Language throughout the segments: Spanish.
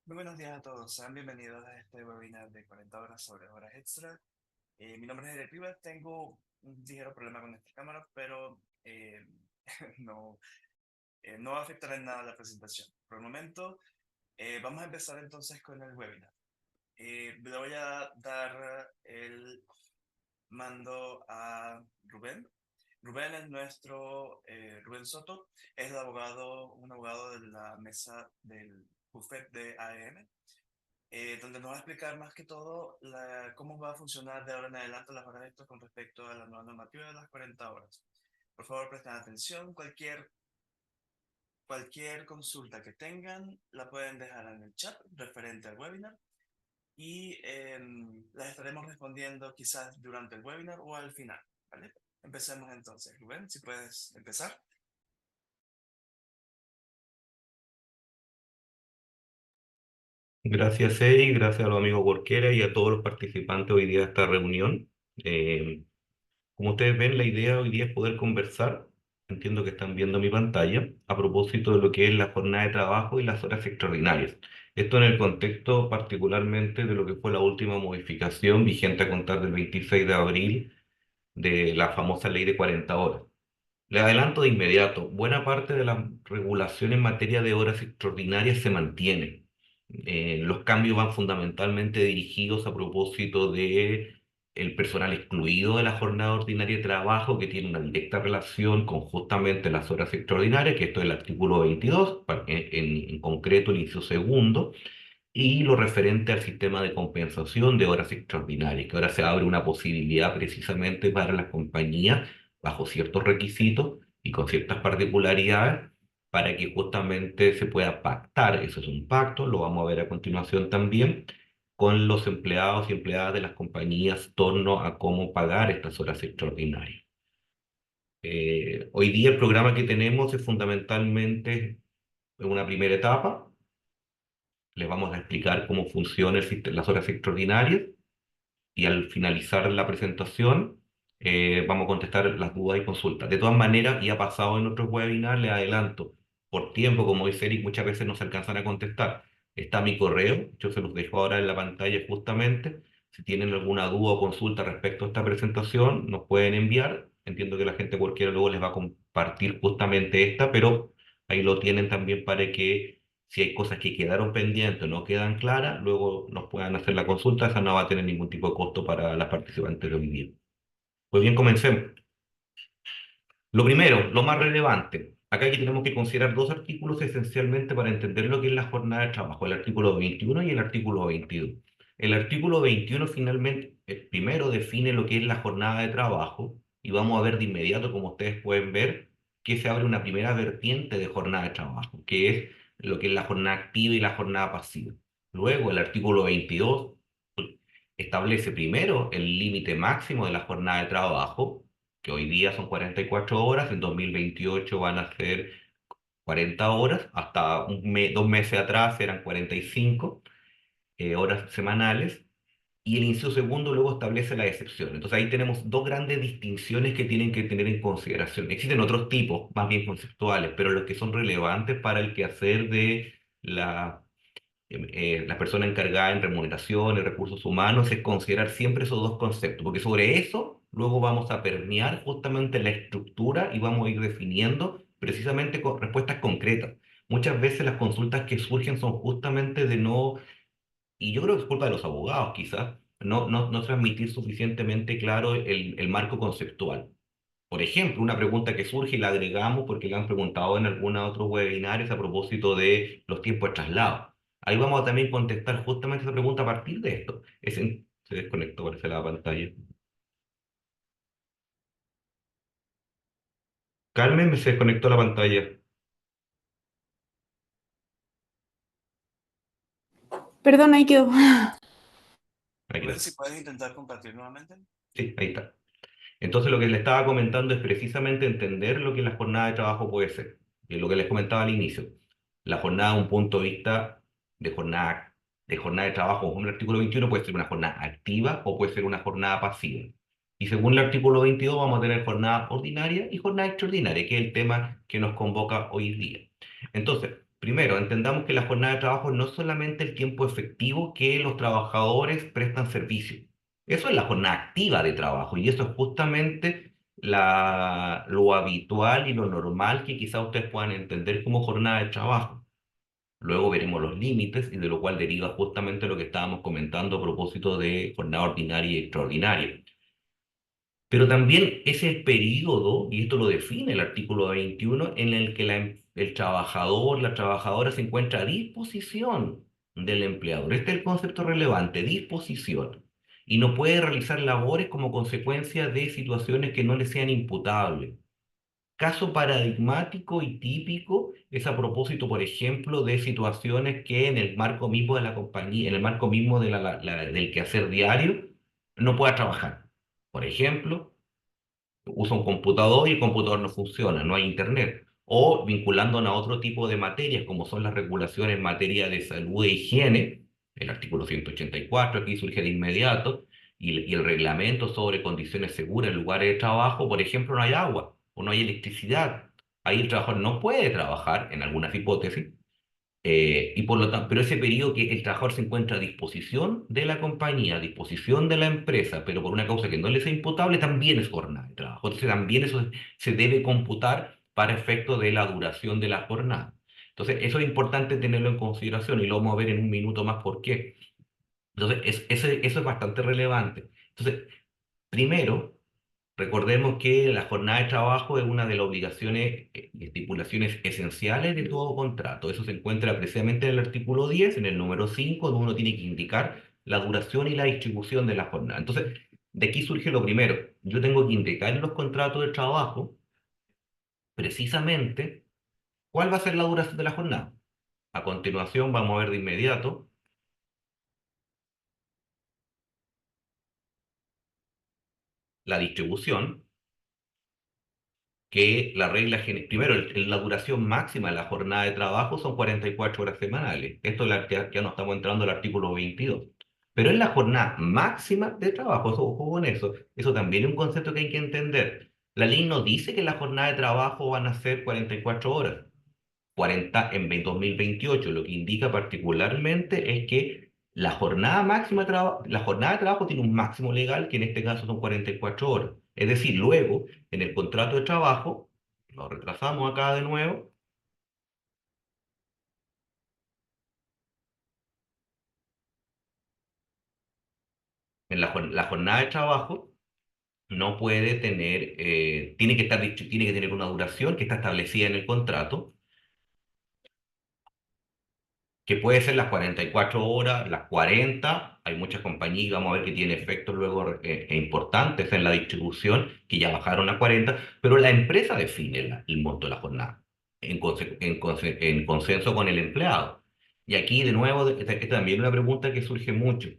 Muy buenos días a todos, sean bienvenidos a este webinar de 40 horas sobre horas extra. Mi nombre es Eric Rivas, tengo un ligero problema con esta cámara, pero no, no va a afectar en nada la presentación. Por el momento, vamos a empezar entonces con el webinar. Le voy a dar el mando a Rubén. Rubén es Rubén Soto, es un abogado de la mesa del Buffet de AEM, donde nos va a explicar más que todo cómo va a funcionar de ahora en adelante las horas extras con respecto a la nueva normativa de las 40 horas. Por favor, presten atención. Cualquier consulta que tengan la pueden dejar en el chat referente al webinar y las estaremos respondiendo quizás durante el webinar o al final. ¿Vale? Empecemos entonces. Rubén, si puedes empezar. Gracias, Eric, gracias a los amigos Workera y a todos los participantes hoy día de esta reunión. Como ustedes ven, la idea hoy día es poder conversar, entiendo que están viendo mi pantalla, a propósito de lo que es la jornada de trabajo y las horas extraordinarias. Esto en el contexto particularmente de lo que fue la última modificación vigente a contar del 26 de abril de la famosa ley de 40 horas. Le adelanto de inmediato, buena parte de la regulación en materia de horas extraordinarias se mantiene. Los cambios van fundamentalmente dirigidos a propósito de el personal excluido de la jornada ordinaria de trabajo, que tiene una directa relación con justamente las horas extraordinarias, que esto es el artículo 22, en concreto el inciso segundo, y lo referente al sistema de compensación de horas extraordinarias, que ahora se abre una posibilidad precisamente para las compañías, bajo ciertos requisitos y con ciertas particularidades, para que justamente se pueda pactar, eso es un pacto, lo vamos a ver a continuación también, con los empleados y empleadas de las compañías torno a cómo pagar estas horas extraordinarias. Hoy día el programa que tenemos es fundamentalmente una primera etapa. Les vamos a explicar cómo funciona las horas extraordinarias y al finalizar la presentación vamos a contestar las dudas y consultas. De todas maneras, y ha pasado en otros webinars, les adelanto, por tiempo, como dice Eric, muchas veces no se alcanzan a contestar. Está mi correo, yo se los dejo ahora en la pantalla justamente. Si tienen alguna duda o consulta respecto a esta presentación, nos pueden enviar. Entiendo que la gente cualquiera luego les va a compartir justamente esta, pero ahí lo tienen también para que si hay cosas que quedaron pendientes o no quedan claras, luego nos puedan hacer la consulta. Esa no va a tener ningún tipo de costo para las participantes de hoy día. Pues bien, comencemos. Lo primero, lo más relevante. Acá aquí tenemos que considerar dos artículos esencialmente para entender lo que es la jornada de trabajo, el artículo 21 y el artículo 22. El artículo 21 finalmente, el primero define lo que es la jornada de trabajo y vamos a ver de inmediato, como ustedes pueden ver, que se abre una primera vertiente de jornada de trabajo, que es lo que es la jornada activa y la jornada pasiva. Luego, el artículo 22 establece primero el límite máximo de la jornada de trabajo, que hoy día son 44 horas, en 2028 van a ser 40 horas, hasta 2 meses atrás eran 45 horas semanales, y el inciso segundo luego establece la excepción. Entonces ahí tenemos dos grandes distinciones que tienen que tener en consideración. Existen otros tipos, más bien conceptuales, pero los que son relevantes para el quehacer de la persona encargada en remuneración y recursos humanos es considerar siempre esos dos conceptos, porque sobre eso luego vamos a permear justamente la estructura y vamos a ir definiendo precisamente con respuestas concretas. Muchas veces las consultas que surgen son justamente de no, y yo creo que es culpa de los abogados quizás, no transmitir suficientemente claro el marco conceptual. Por ejemplo, una pregunta que surge y la agregamos porque le han preguntado en algunos otros webinarios a propósito de los tiempos de traslado. Ahí vamos a también contestar justamente esa pregunta a partir de esto. Se desconectó, parece la pantalla. Carmen, me se desconectó la pantalla. Perdón, ahí quedó. Ahí Rubén, quedó. si puedes intentar compartir nuevamente. Sí, ahí está. Entonces lo que le estaba comentando es precisamente entender lo que la jornada de trabajo puede ser. Y es lo que les comentaba al inicio. La jornada, un punto de vista de jornada de trabajo, según el artículo 21, puede ser una jornada activa o puede ser una jornada pasiva. Y según el artículo 22 vamos a tener jornada ordinaria y jornada extraordinaria, que es el tema que nos convoca hoy día. Entonces, primero, entendamos que la jornada de trabajo no es solamente el tiempo efectivo que los trabajadores prestan servicio. Eso es la jornada activa de trabajo y eso es justamente lo habitual y lo normal que quizá ustedes puedan entender como jornada de trabajo. Luego veremos los límites y de lo cual deriva justamente lo que estábamos comentando a propósito de jornada ordinaria y extraordinaria. Pero también es el periodo, y esto lo define el artículo 21, en el que el trabajador, la trabajadora se encuentra a disposición del empleador. Este es el concepto relevante, disposición. Y no puede realizar labores como consecuencia de situaciones que no le sean imputables. Caso paradigmático y típico es a propósito, por ejemplo, de situaciones que en el marco mismo de la compañía, en el marco mismo de del quehacer diario, no pueda trabajar. Por ejemplo, usa un computador y el computador no funciona, no hay internet. O vinculándonos a otro tipo de materias, como son las regulaciones en materia de salud e higiene, el artículo 184 aquí surge de inmediato, y el reglamento sobre condiciones seguras en lugares de trabajo, por ejemplo, no hay agua o no hay electricidad. Ahí el trabajador no puede trabajar, en algunas hipótesis, y por lo tanto, pero ese periodo que el trabajador se encuentra a disposición de la compañía, a disposición de la empresa, pero por una causa que no le sea imputable, también es jornada de trabajo. Entonces también eso se debe computar para efecto de la duración de la jornada. Entonces eso es importante tenerlo en consideración y lo vamos a ver en un minuto más por qué. Entonces eso es bastante relevante. Entonces, primero, recordemos que la jornada de trabajo es una de las obligaciones y estipulaciones esenciales de todo contrato. Eso se encuentra precisamente en el artículo 10, en el número 5, donde uno tiene que indicar la duración y la distribución de la jornada. Entonces, de aquí surge lo primero. Yo tengo que indicar en los contratos de trabajo precisamente cuál va a ser la duración de la jornada. A continuación, vamos a ver de inmediato la distribución, que la regla, primero, la duración máxima de la jornada de trabajo son 44 horas semanales. Esto es ya no estamos entrando al artículo 22. Pero es la jornada máxima de trabajo, ojo con eso. Eso también es un concepto que hay que entender. La ley no dice que la jornada de trabajo van a ser 44 horas. 40 en 2028, lo que indica particularmente es que la jornada de trabajo tiene un máximo legal que en este caso son 44 horas. Es decir, luego, en el contrato de trabajo, lo retrasamos acá de nuevo, la jornada de trabajo no puede tener, tiene que tener una duración que está establecida en el contrato, que puede ser las 44 horas, las 40. Hay muchas compañías, vamos a ver que tiene efectos luego importantes en la distribución, que ya bajaron a 40, pero la empresa define el monto de la jornada en consenso con el empleado. Y aquí, de nuevo, esta también es una pregunta que surge mucho.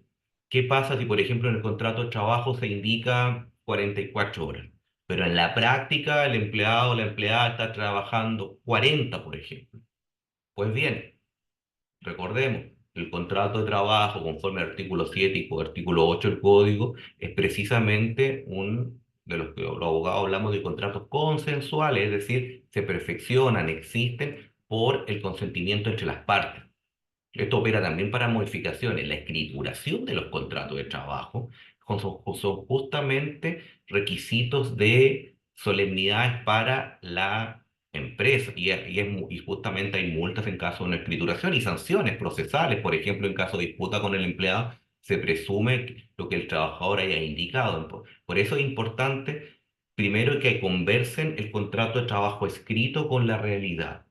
¿Qué pasa si, por ejemplo, en el contrato de trabajo se indica 44 horas, pero en la práctica el empleado o la empleada está trabajando 40, por ejemplo? Pues bien, recordemos, el contrato de trabajo, conforme al artículo 7 y artículo 8 del Código, es precisamente de los que los abogados hablamos de contratos consensuales, es decir, se perfeccionan, existen por el consentimiento entre las partes. Esto opera también para modificaciones. La escrituración de los contratos de trabajo son justamente requisitos de solemnidades para la empresa y justamente hay multas en caso de una escrituración y sanciones procesales. Por ejemplo, en caso de disputa con el empleado, se presume lo que el trabajador haya indicado. Por eso es importante, primero, que conversen el contrato de trabajo escrito con la realidad.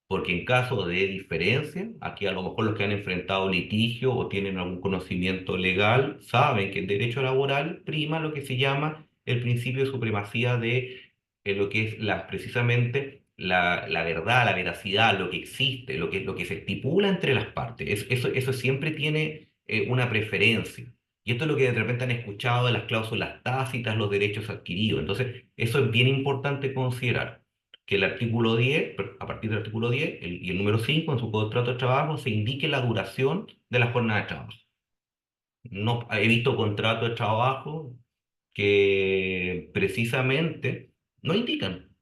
Porque en caso de diferencia, aquí a lo mejor los que han enfrentado litigio o tienen algún conocimiento legal, saben que en derecho laboral prima lo que se llama el principio de supremacía de lo que es precisamente la verdad, la veracidad, lo que existe, lo que se estipula entre las partes. Eso siempre tiene una preferencia. Y esto es lo que de repente han escuchado de las cláusulas tácitas, los derechos adquiridos. Entonces, eso es bien importante considerar que el artículo 10, a partir del artículo 10 y el número 5 en su contrato de trabajo, se indique la duración de la jornada de trabajo. No, he visto contratos de trabajo que precisamente no indican.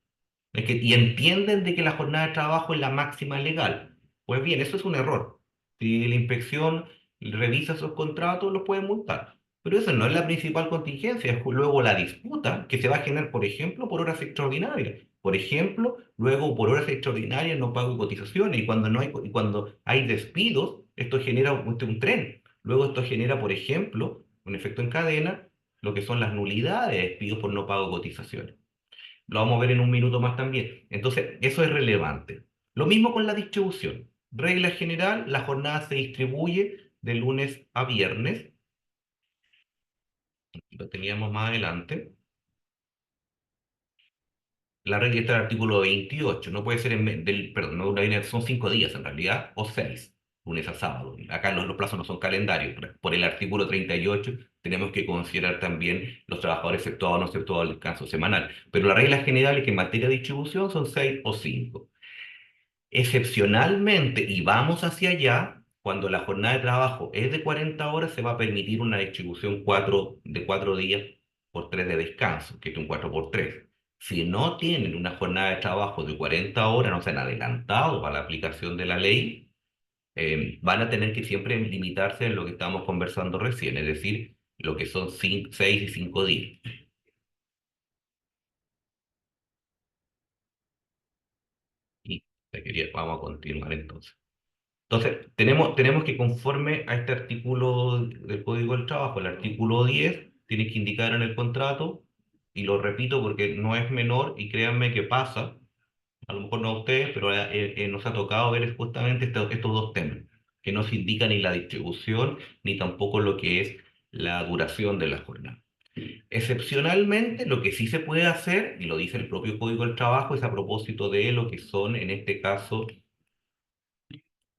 Y entienden de que la jornada de trabajo es la máxima legal, Pues bien, eso es un error. Si la inspección revisa esos contratos, los puede multar. Pero eso no es la principal contingencia, es luego la disputa que se va a generar, por ejemplo, por horas extraordinarias. Por ejemplo, luego por horas extraordinarias no pago cotizaciones y y cuando hay despidos, esto genera un tren. Luego esto genera, por ejemplo, un efecto en cadena, lo que son las nulidades de despidos por no pago de cotizaciones. Lo vamos a ver en un minuto más también. Entonces, eso es relevante. Lo mismo con la distribución. Regla general, la jornada se distribuye de lunes a viernes. Lo teníamos más adelante. La regla está en el artículo 28. No puede ser perdón, no, son 5 días en realidad, o 6, lunes a sábado. Acá los plazos no son calendarios. Por el artículo 38 tenemos que considerar también los trabajadores efectuados o no efectuados al descanso semanal. Pero la regla general es que en materia de distribución son 6 o 5. Excepcionalmente, y vamos hacia allá, cuando la jornada de trabajo es de 40 horas, se va a permitir una distribución de 4 días por 3 de descanso, que es un 4 por 3. Si no tienen una jornada de trabajo de 40 horas, no se han adelantado para la aplicación de la ley, van a tener que siempre limitarse en lo que estábamos conversando recién, es decir, lo que son 6 y 5 días. Y vamos a continuar entonces. Entonces, tenemos que conforme a este artículo del Código del Trabajo, el artículo 10 tiene que indicar en el contrato, y lo repito porque no es menor, y créanme que pasa, a lo mejor no a ustedes, pero nos ha tocado ver justamente estos dos temas, que no se indica ni la distribución, ni tampoco lo que es la duración de la jornada. Excepcionalmente, lo que sí se puede hacer, y lo dice el propio Código del Trabajo, es a propósito de lo que son, en este caso,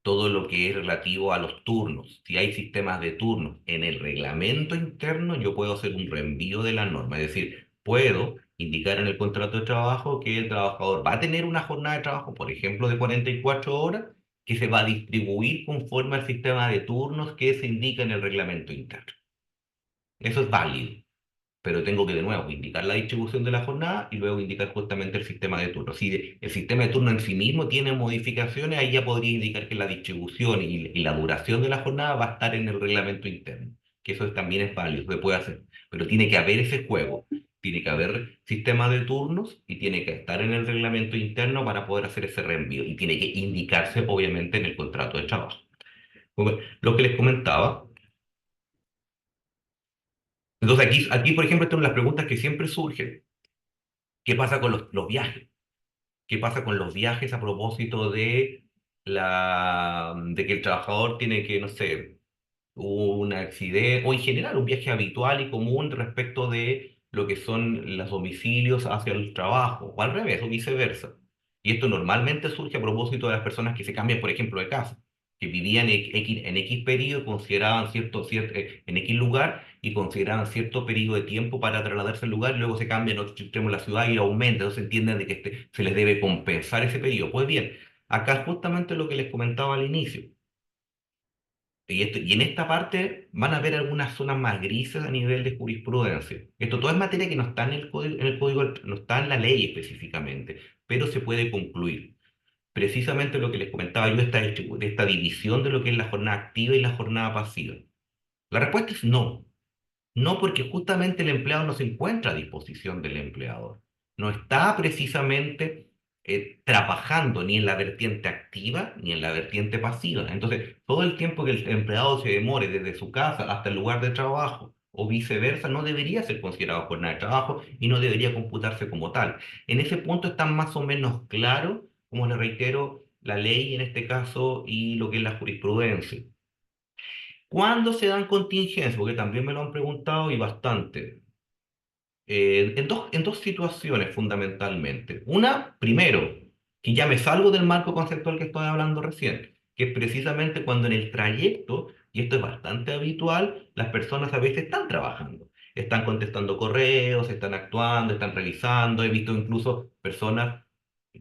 todo lo que es relativo a los turnos. Si hay sistemas de turnos en el reglamento interno, yo puedo hacer un reenvío de la norma. Es decir, puedo indicar en el contrato de trabajo que el trabajador va a tener una jornada de trabajo, por ejemplo, de 44 horas, que se va a distribuir conforme al sistema de turnos que se indica en el reglamento interno. Eso es válido, pero tengo que de nuevo indicar la distribución de la jornada y luego indicar justamente el sistema de turno. Si el sistema de turno en sí mismo tiene modificaciones, ahí ya podría indicar que la distribución y la duración de la jornada va a estar en el reglamento interno, que eso también es válido, se puede hacer, pero tiene que haber ese juego. Tiene que haber sistema de turnos y tiene que estar en el reglamento interno para poder hacer ese reenvío. Y tiene que indicarse, obviamente, en el contrato de trabajo. Bueno, lo que les comentaba. Entonces, aquí, por ejemplo, están las preguntas que siempre surgen. ¿Qué pasa con los viajes? ¿Qué pasa con los viajes a propósito de que el trabajador tiene que, no sé, un accidente, o en general un viaje habitual y común respecto de lo que son los domicilios hacia el trabajo, o al revés, o viceversa? Y esto normalmente surge a propósito de las personas que se cambian, por ejemplo, de casa, que vivían en X periodo, consideraban en X lugar y consideraban cierto periodo de tiempo para trasladarse al lugar, y luego se cambian a otro extremo de la ciudad y aumenta, entonces entienden de que se les debe compensar ese periodo. Pues bien, acá es justamente lo que les comentaba al inicio. Y en esta parte van a haber algunas zonas más grises a nivel de jurisprudencia. Esto todo es materia que no está no está en la ley específicamente, pero se puede concluir. Precisamente lo que les comentaba yo, de esta división de lo que es la jornada activa y la jornada pasiva. La respuesta es no. No, porque justamente el empleado no se encuentra a disposición del empleador. No está precisamente trabajando ni en la vertiente activa ni en la vertiente pasiva. Entonces, todo el tiempo que el empleado se demore desde su casa hasta el lugar de trabajo o viceversa, no debería ser considerado jornada de trabajo y no debería computarse como tal. En ese punto están más o menos claros, como les reitero, la ley en este caso y lo que es la jurisprudencia. ¿Cuándo se dan contingencias? Porque también me lo han preguntado y bastante. En dos situaciones fundamentalmente. Una, primero, que ya me salgo del marco conceptual que estoy hablando recién, que es precisamente cuando en el trayecto, y esto es bastante habitual, las personas a veces están trabajando, están contestando correos, están actuando, están revisando. He visto incluso personas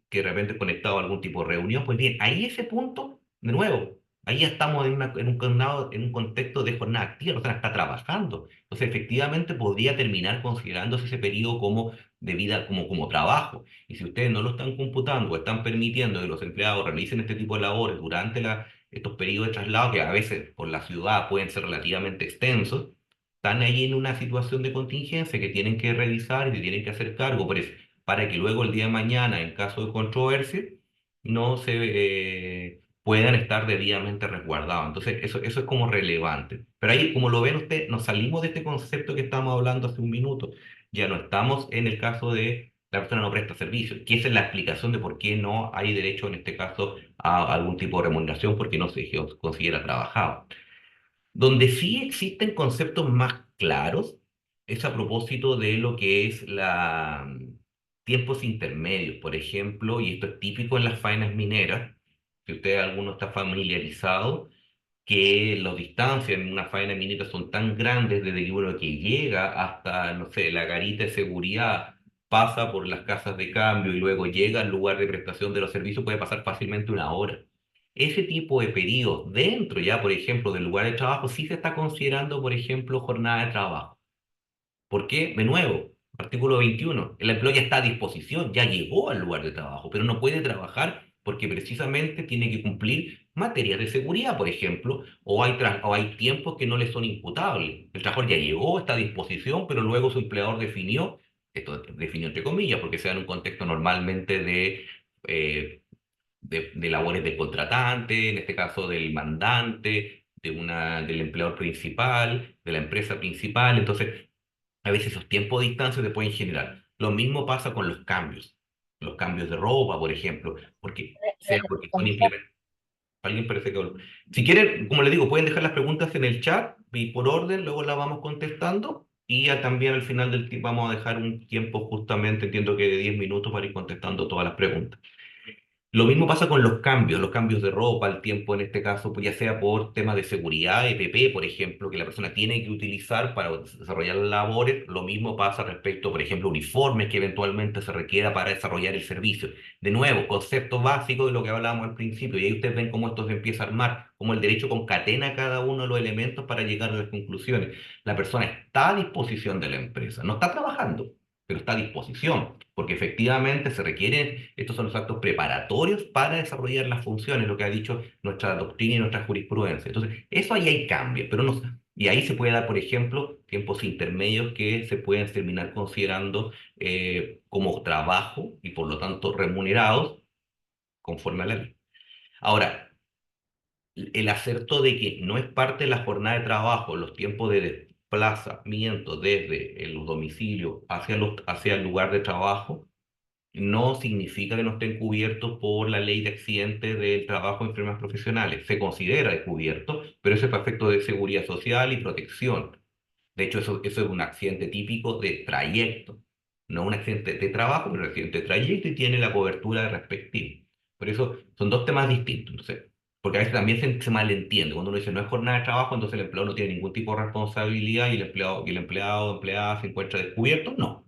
que de repente conectado a algún tipo de reunión. Pues bien, ahí ese punto, de nuevo, ahí ya estamos en un contexto de jornada activa, la persona está trabajando. Entonces, efectivamente, podría terminar considerándose ese periodo como de vida como trabajo. Y si ustedes no lo están computando o están permitiendo que los empleados realicen este tipo de labores durante estos periodos de traslado, que a veces por la ciudad pueden ser relativamente extensos, están ahí en una situación de contingencia que tienen que revisar y se tienen que hacer cargo por eso, para que luego el día de mañana, en caso de controversia, no se puedan estar debidamente resguardados. Entonces, eso es como relevante. Pero ahí, como lo ven ustedes, nos salimos de este concepto que estábamos hablando hace un minuto. Ya no estamos en el caso de la persona no presta servicio, que esa es la explicación de por qué no hay derecho, en este caso, a algún tipo de remuneración porque no se considera trabajado. Donde sí existen conceptos más claros es a propósito de lo que es tiempos intermedios, por ejemplo, y esto es típico en las faenas mineras, si usted alguno está familiarizado, que las distancias en una faena minera son tan grandes desde que uno que llega hasta, no sé, la garita de seguridad, pasa por las casas de cambio y luego llega al lugar de prestación de los servicios, puede pasar fácilmente una hora. Ese tipo de periodos dentro ya, por ejemplo, del lugar de trabajo, sí se está considerando, por ejemplo, jornada de trabajo. ¿Por qué? De nuevo, artículo 21, el empleo ya está a disposición, ya llegó al lugar de trabajo, pero no puede trabajar porque precisamente tiene que cumplir materias de seguridad, por ejemplo, o hay tiempos que no le son imputables. El trabajador ya llegó, está a disposición, pero luego su empleador definió, esto definió entre comillas, porque se da en un contexto normalmente eh, de labores del contratante, en este caso del mandante, del empleador principal, de la empresa principal. Entonces, a veces esos tiempos de distancia se pueden generar. Lo mismo pasa con los cambios de ropa, por ejemplo, porque sea porque son implementados. Alguien parece que habló. Si quieren, como les digo, pueden dejar las preguntas en el chat y por orden, luego las vamos contestando. Y ya también al final del tiempo vamos a dejar un tiempo justamente, entiendo que de 10 minutos para ir contestando todas las preguntas. Lo mismo pasa con los cambios de ropa, el tiempo en este caso, pues ya sea por temas de seguridad, EPP, por ejemplo, que la persona tiene que utilizar para desarrollar las labores. Lo mismo pasa respecto, por ejemplo, uniformes que eventualmente se requiera para desarrollar el servicio. De nuevo, concepto básico de lo que hablábamos al principio, y ahí ustedes ven cómo esto se empieza a armar, cómo el derecho concatena cada uno de los elementos para llegar a las conclusiones. La persona está a disposición de la empresa, no está trabajando, pero está a disposición, porque efectivamente se requieren, estos son los actos preparatorios para desarrollar las funciones, lo que ha dicho nuestra doctrina y nuestra jurisprudencia. Entonces, eso ahí hay cambios, pero no, y ahí se puede dar, por ejemplo, tiempos intermedios que se pueden terminar considerando como trabajo y por lo tanto remunerados conforme a la ley. Ahora, el acerto de que no es parte de la jornada de trabajo, los tiempos de desplazamiento desde el domicilio hacia el lugar de trabajo, no significa que no estén cubiertos por la ley de accidentes del trabajo de enfermedades profesionales. Se considera cubierto, pero eso es para efectos de seguridad social y protección. De hecho, eso es un accidente típico de trayecto, no un accidente de trabajo, pero un accidente de trayecto y tiene la cobertura de respectivo. Por eso son dos temas distintos. Entonces, porque a veces también se malentiende. Cuando uno dice no es jornada de trabajo, entonces el empleado no tiene ningún tipo de responsabilidad y el empleado o empleada se encuentra descubierto. No,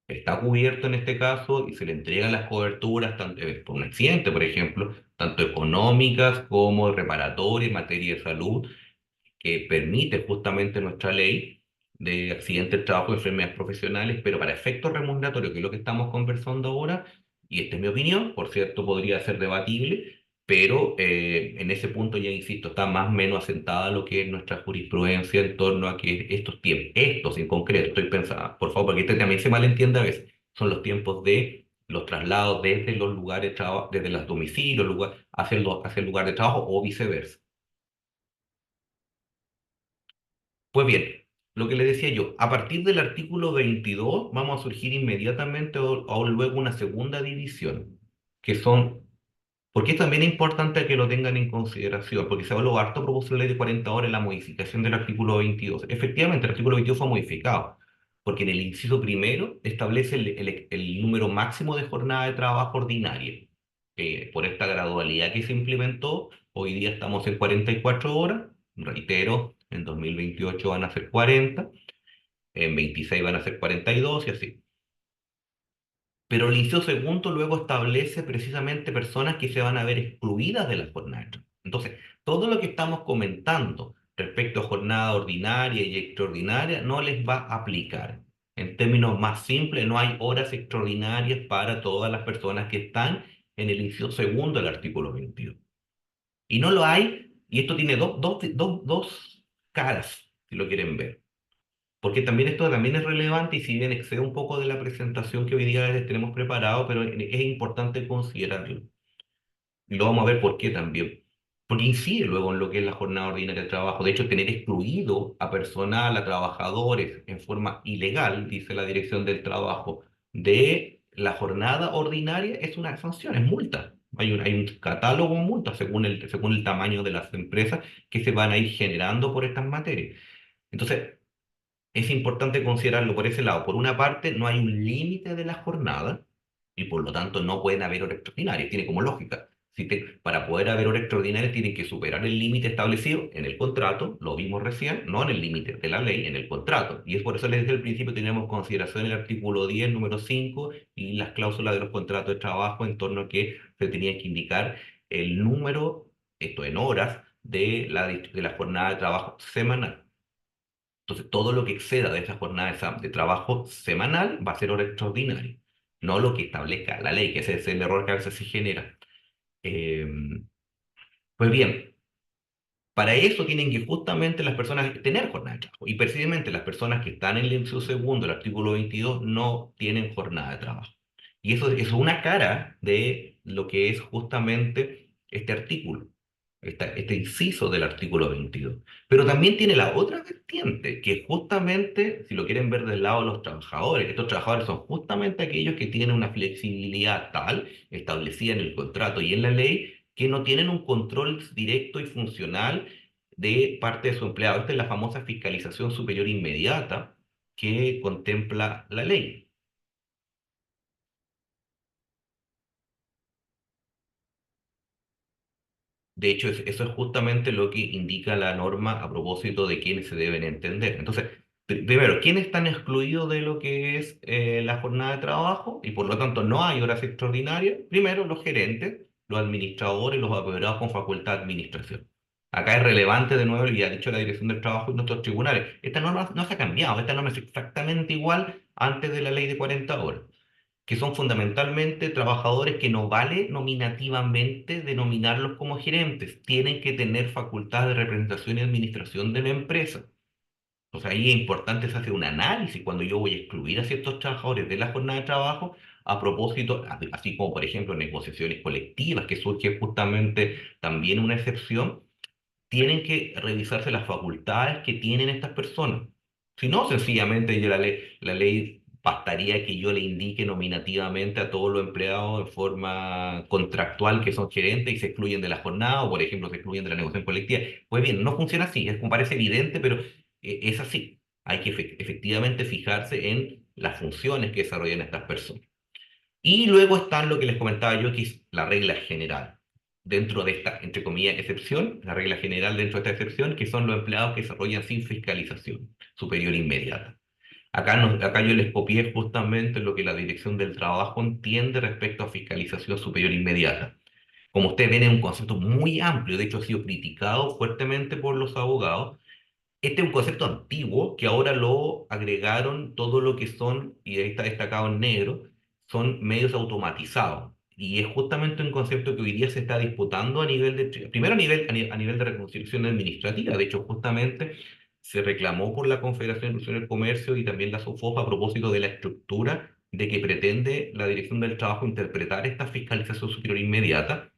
está cubierto en este caso y se le entregan las coberturas tanto, por un accidente, por ejemplo, tanto económicas como reparatorias en materia de salud, que permite justamente nuestra ley de accidentes de trabajo y enfermedades profesionales, pero para efectos remuneratorios, que es lo que estamos conversando ahora, y esta es mi opinión, por cierto, podría ser debatible, pero en ese punto ya insisto, está más o menos asentada lo que es nuestra jurisprudencia en torno a que estos tiempos, estos en concreto, estoy pensando, por favor, porque este también se malentiende a veces, son los tiempos de los traslados desde los lugares de trabajo, desde los domicilios, hacia el lugar de trabajo o viceversa. Pues bien, lo que le decía yo, a partir del artículo 22 vamos a surgir inmediatamente o luego una segunda división, que son, porque también es importante que lo tengan en consideración, porque se habló harto a propósito de la ley de 40 horas en la modificación del artículo 22. Efectivamente, el artículo 22 fue modificado, porque en el inciso primero establece el número máximo de jornada de trabajo ordinaria. Por esta gradualidad que se implementó, hoy día estamos en 44 horas, reitero, en 2028 van a ser 40, en 26 van a ser 42 y así. Pero el inciso segundo luego establece precisamente personas que se van a ver excluidas de la jornada de trabajo. Entonces, todo lo que estamos comentando respecto a jornada ordinaria y extraordinaria no les va a aplicar. En términos más simples, no hay horas extraordinarias para todas las personas que están en el inciso segundo del artículo 22. Y no lo hay, y esto tiene dos caras, si lo quieren ver. Porque también esto también es relevante y si bien excede un poco de la presentación que hoy día les tenemos preparado, pero es importante considerarlo. Y lo vamos a ver por qué también. Porque incide luego en lo que es la jornada ordinaria de trabajo. De hecho, tener excluido a personal, a trabajadores en forma ilegal, dice la Dirección del Trabajo, de la jornada ordinaria es una sanción, es multa. Hay un catálogo de multas según el tamaño de las empresas que se van a ir generando por estas materias. Entonces, es importante considerarlo por ese lado. Por una parte, no hay un límite de la jornada y por lo tanto no pueden haber horas extraordinarias. Tiene como lógica. Para poder haber horas extraordinarias tienen que superar el límite establecido en el contrato, lo vimos recién, no en el límite de la ley, en el contrato. Y es por eso que desde el principio tenemos consideración el artículo 10, número 5 y las cláusulas de los contratos de trabajo en torno a que se tenía que indicar el número, esto en horas, de la jornada de trabajo semanal. Entonces, todo lo que exceda de esa jornada de trabajo semanal va a ser hora extraordinaria, no lo que establezca la ley, que ese es el error que a veces se genera. Eh, pues bien, para eso tienen que justamente las personas tener jornada de trabajo. Y precisamente las personas que están en el inciso segundo, el artículo 22, no tienen jornada de trabajo. Y eso es una cara de lo que es justamente este artículo, este inciso del artículo 22. Pero también tiene la otra vertiente, que justamente, si lo quieren ver del lado de los trabajadores, estos trabajadores son justamente aquellos que tienen una flexibilidad tal, establecida en el contrato y en la ley, que no tienen un control directo y funcional de parte de su empleado. Esta es la famosa fiscalización superior inmediata que contempla la ley. De hecho, eso es justamente lo que indica la norma a propósito de quiénes se deben entender. Entonces, primero, ¿quiénes están excluidos de lo que es la jornada de trabajo? Y por lo tanto no hay horas extraordinarias. Primero, los gerentes, los administradores, los apoderados con facultad de administración. Acá es relevante de nuevo, y ha dicho la Dirección del Trabajo y nuestros tribunales, esta norma no se ha cambiado, esta norma es exactamente igual antes de la ley de 40 horas, que son fundamentalmente trabajadores que no vale nominativamente denominarlos como gerentes, tienen que tener facultad de representación y administración de la empresa. O sea, ahí es importante hacer un análisis cuando yo voy a excluir a ciertos trabajadores de la jornada de trabajo, a propósito, así como por ejemplo negociaciones colectivas, que surge justamente también una excepción, tienen que revisarse las facultades que tienen estas personas. Si no, sencillamente la ley bastaría que yo le indique nominativamente a todos los empleados de forma contractual que son gerentes y se excluyen de la jornada o, por ejemplo, se excluyen de la negociación colectiva. Pues bien, no funciona así, es como parece evidente, pero es así. Hay que efectivamente fijarse en las funciones que desarrollan estas personas. Y luego están lo que les comentaba yo, que es la regla general. Dentro de esta, entre comillas, excepción, la regla general dentro de esta excepción, que son los empleados que desarrollan sin fiscalización superior inmediata. Acá yo les copié justamente lo que la Dirección del Trabajo entiende respecto a fiscalización superior inmediata. Como ustedes ven, es un concepto muy amplio, de hecho ha sido criticado fuertemente por los abogados. Este es un concepto antiguo que ahora lo agregaron todo lo que son, y ahí está destacado en negro, son medios automatizados. Y es justamente un concepto que hoy día se está disputando primero a nivel de reconstrucción administrativa. De hecho, justamente se reclamó por la Confederación Nacional del Comercio y también la SOFOP a propósito de la estructura de que pretende la Dirección del Trabajo interpretar esta fiscalización superior inmediata.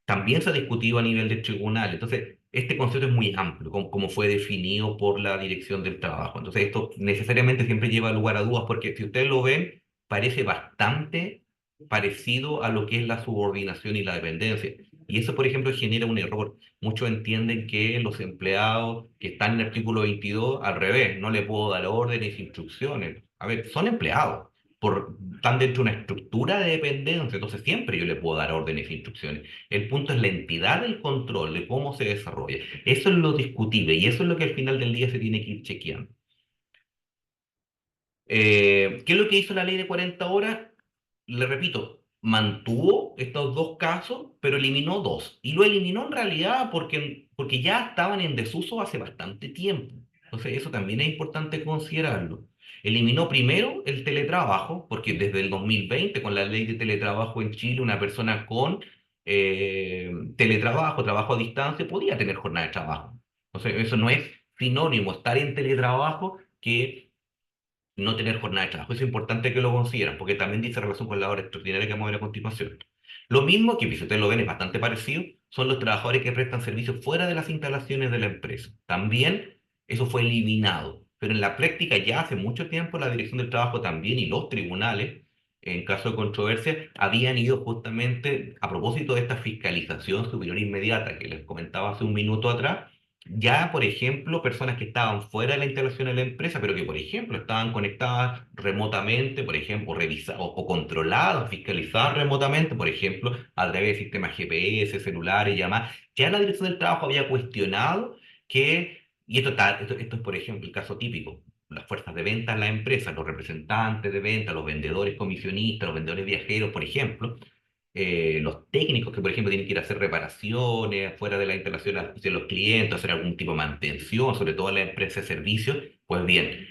También se ha discutido a nivel de tribunal. Entonces, este concepto es muy amplio, como fue definido por la Dirección del Trabajo. Entonces, esto necesariamente siempre lleva lugar a dudas, porque si ustedes lo ven, parece bastante parecido a lo que es la subordinación y la dependencia. Y eso, por ejemplo, genera un error. Muchos entienden que los empleados que están en el artículo 22, al revés, no le puedo dar órdenes, instrucciones. A ver, son empleados. Están dentro de una estructura de dependencia, entonces siempre yo le puedo dar órdenes e instrucciones. El punto es la entidad del control, de cómo se desarrolla. Eso es lo discutible y eso es lo que al final del día se tiene que ir chequeando. ¿Qué es lo que hizo la ley de 40 horas? Le repito, mantuvo estos dos casos, pero eliminó dos. Y lo eliminó en realidad porque ya estaban en desuso hace bastante tiempo. Entonces, eso también es importante considerarlo. Eliminó primero el teletrabajo, porque desde el 2020, con la ley de teletrabajo en Chile, una persona con teletrabajo, trabajo a distancia, podía tener jornada de trabajo. Entonces, eso no es sinónimo estar en teletrabajo que no tener jornada de trabajo. Es importante que lo consideran, porque también dice relación con la hora extraordinaria que vamos a ver a continuación. Lo mismo, que si ustedes lo ven es bastante parecido, son los trabajadores que prestan servicios fuera de las instalaciones de la empresa. También eso fue eliminado, pero en la práctica ya hace mucho tiempo la Dirección del Trabajo también y los tribunales, en caso de controversia, habían ido justamente a propósito de esta fiscalización superior inmediata que les comentaba hace un minuto atrás. Ya, por ejemplo, personas que estaban fuera de la instalación de la empresa, pero que, por ejemplo, estaban conectadas remotamente, por ejemplo, revisadas o controladas, fiscalizadas remotamente, por ejemplo, a través de sistemas GPS, celulares y demás, ya la Dirección del Trabajo había cuestionado que, y esto es, por ejemplo, el caso típico, las fuerzas de venta en la empresa, los representantes de venta, los vendedores comisionistas, los vendedores viajeros, por ejemplo, los técnicos que, por ejemplo, tienen que ir a hacer reparaciones fuera de la instalación de los clientes, hacer algún tipo de mantención, sobre todo en la empresa de servicios, pues bien,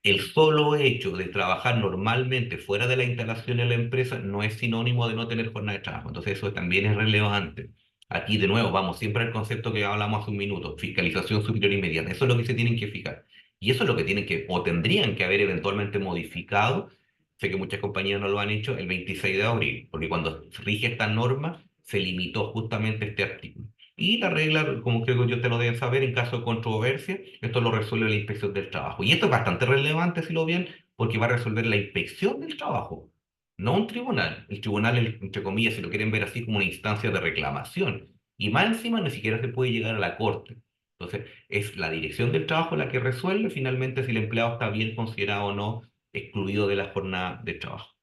el solo hecho de trabajar normalmente fuera de la instalación de la empresa no es sinónimo de no tener jornada de trabajo. Entonces eso también es relevante. Aquí de nuevo vamos siempre al concepto que hablamos hace un minuto, fiscalización superior inmediata. Eso es lo que se tienen que fijar. Y eso es lo que tienen que, o tendrían que haber eventualmente modificado. Sé que muchas compañías no lo han hecho el 26 de abril, porque cuando rige esta norma se limitó justamente este artículo. Y la regla, como creo que yo te lo deben saber, en caso de controversia, esto lo resuelve la inspección del trabajo. Y esto es bastante relevante, si lo bien, porque va a resolver la inspección del trabajo, no un tribunal. El tribunal, entre comillas, si lo quieren ver así, como una instancia de reclamación. Y más encima, ni siquiera se puede llegar a la corte. Entonces, es la dirección del trabajo la que resuelve finalmente si el empleado está bien considerado o no excluido de la jornada de trabajo.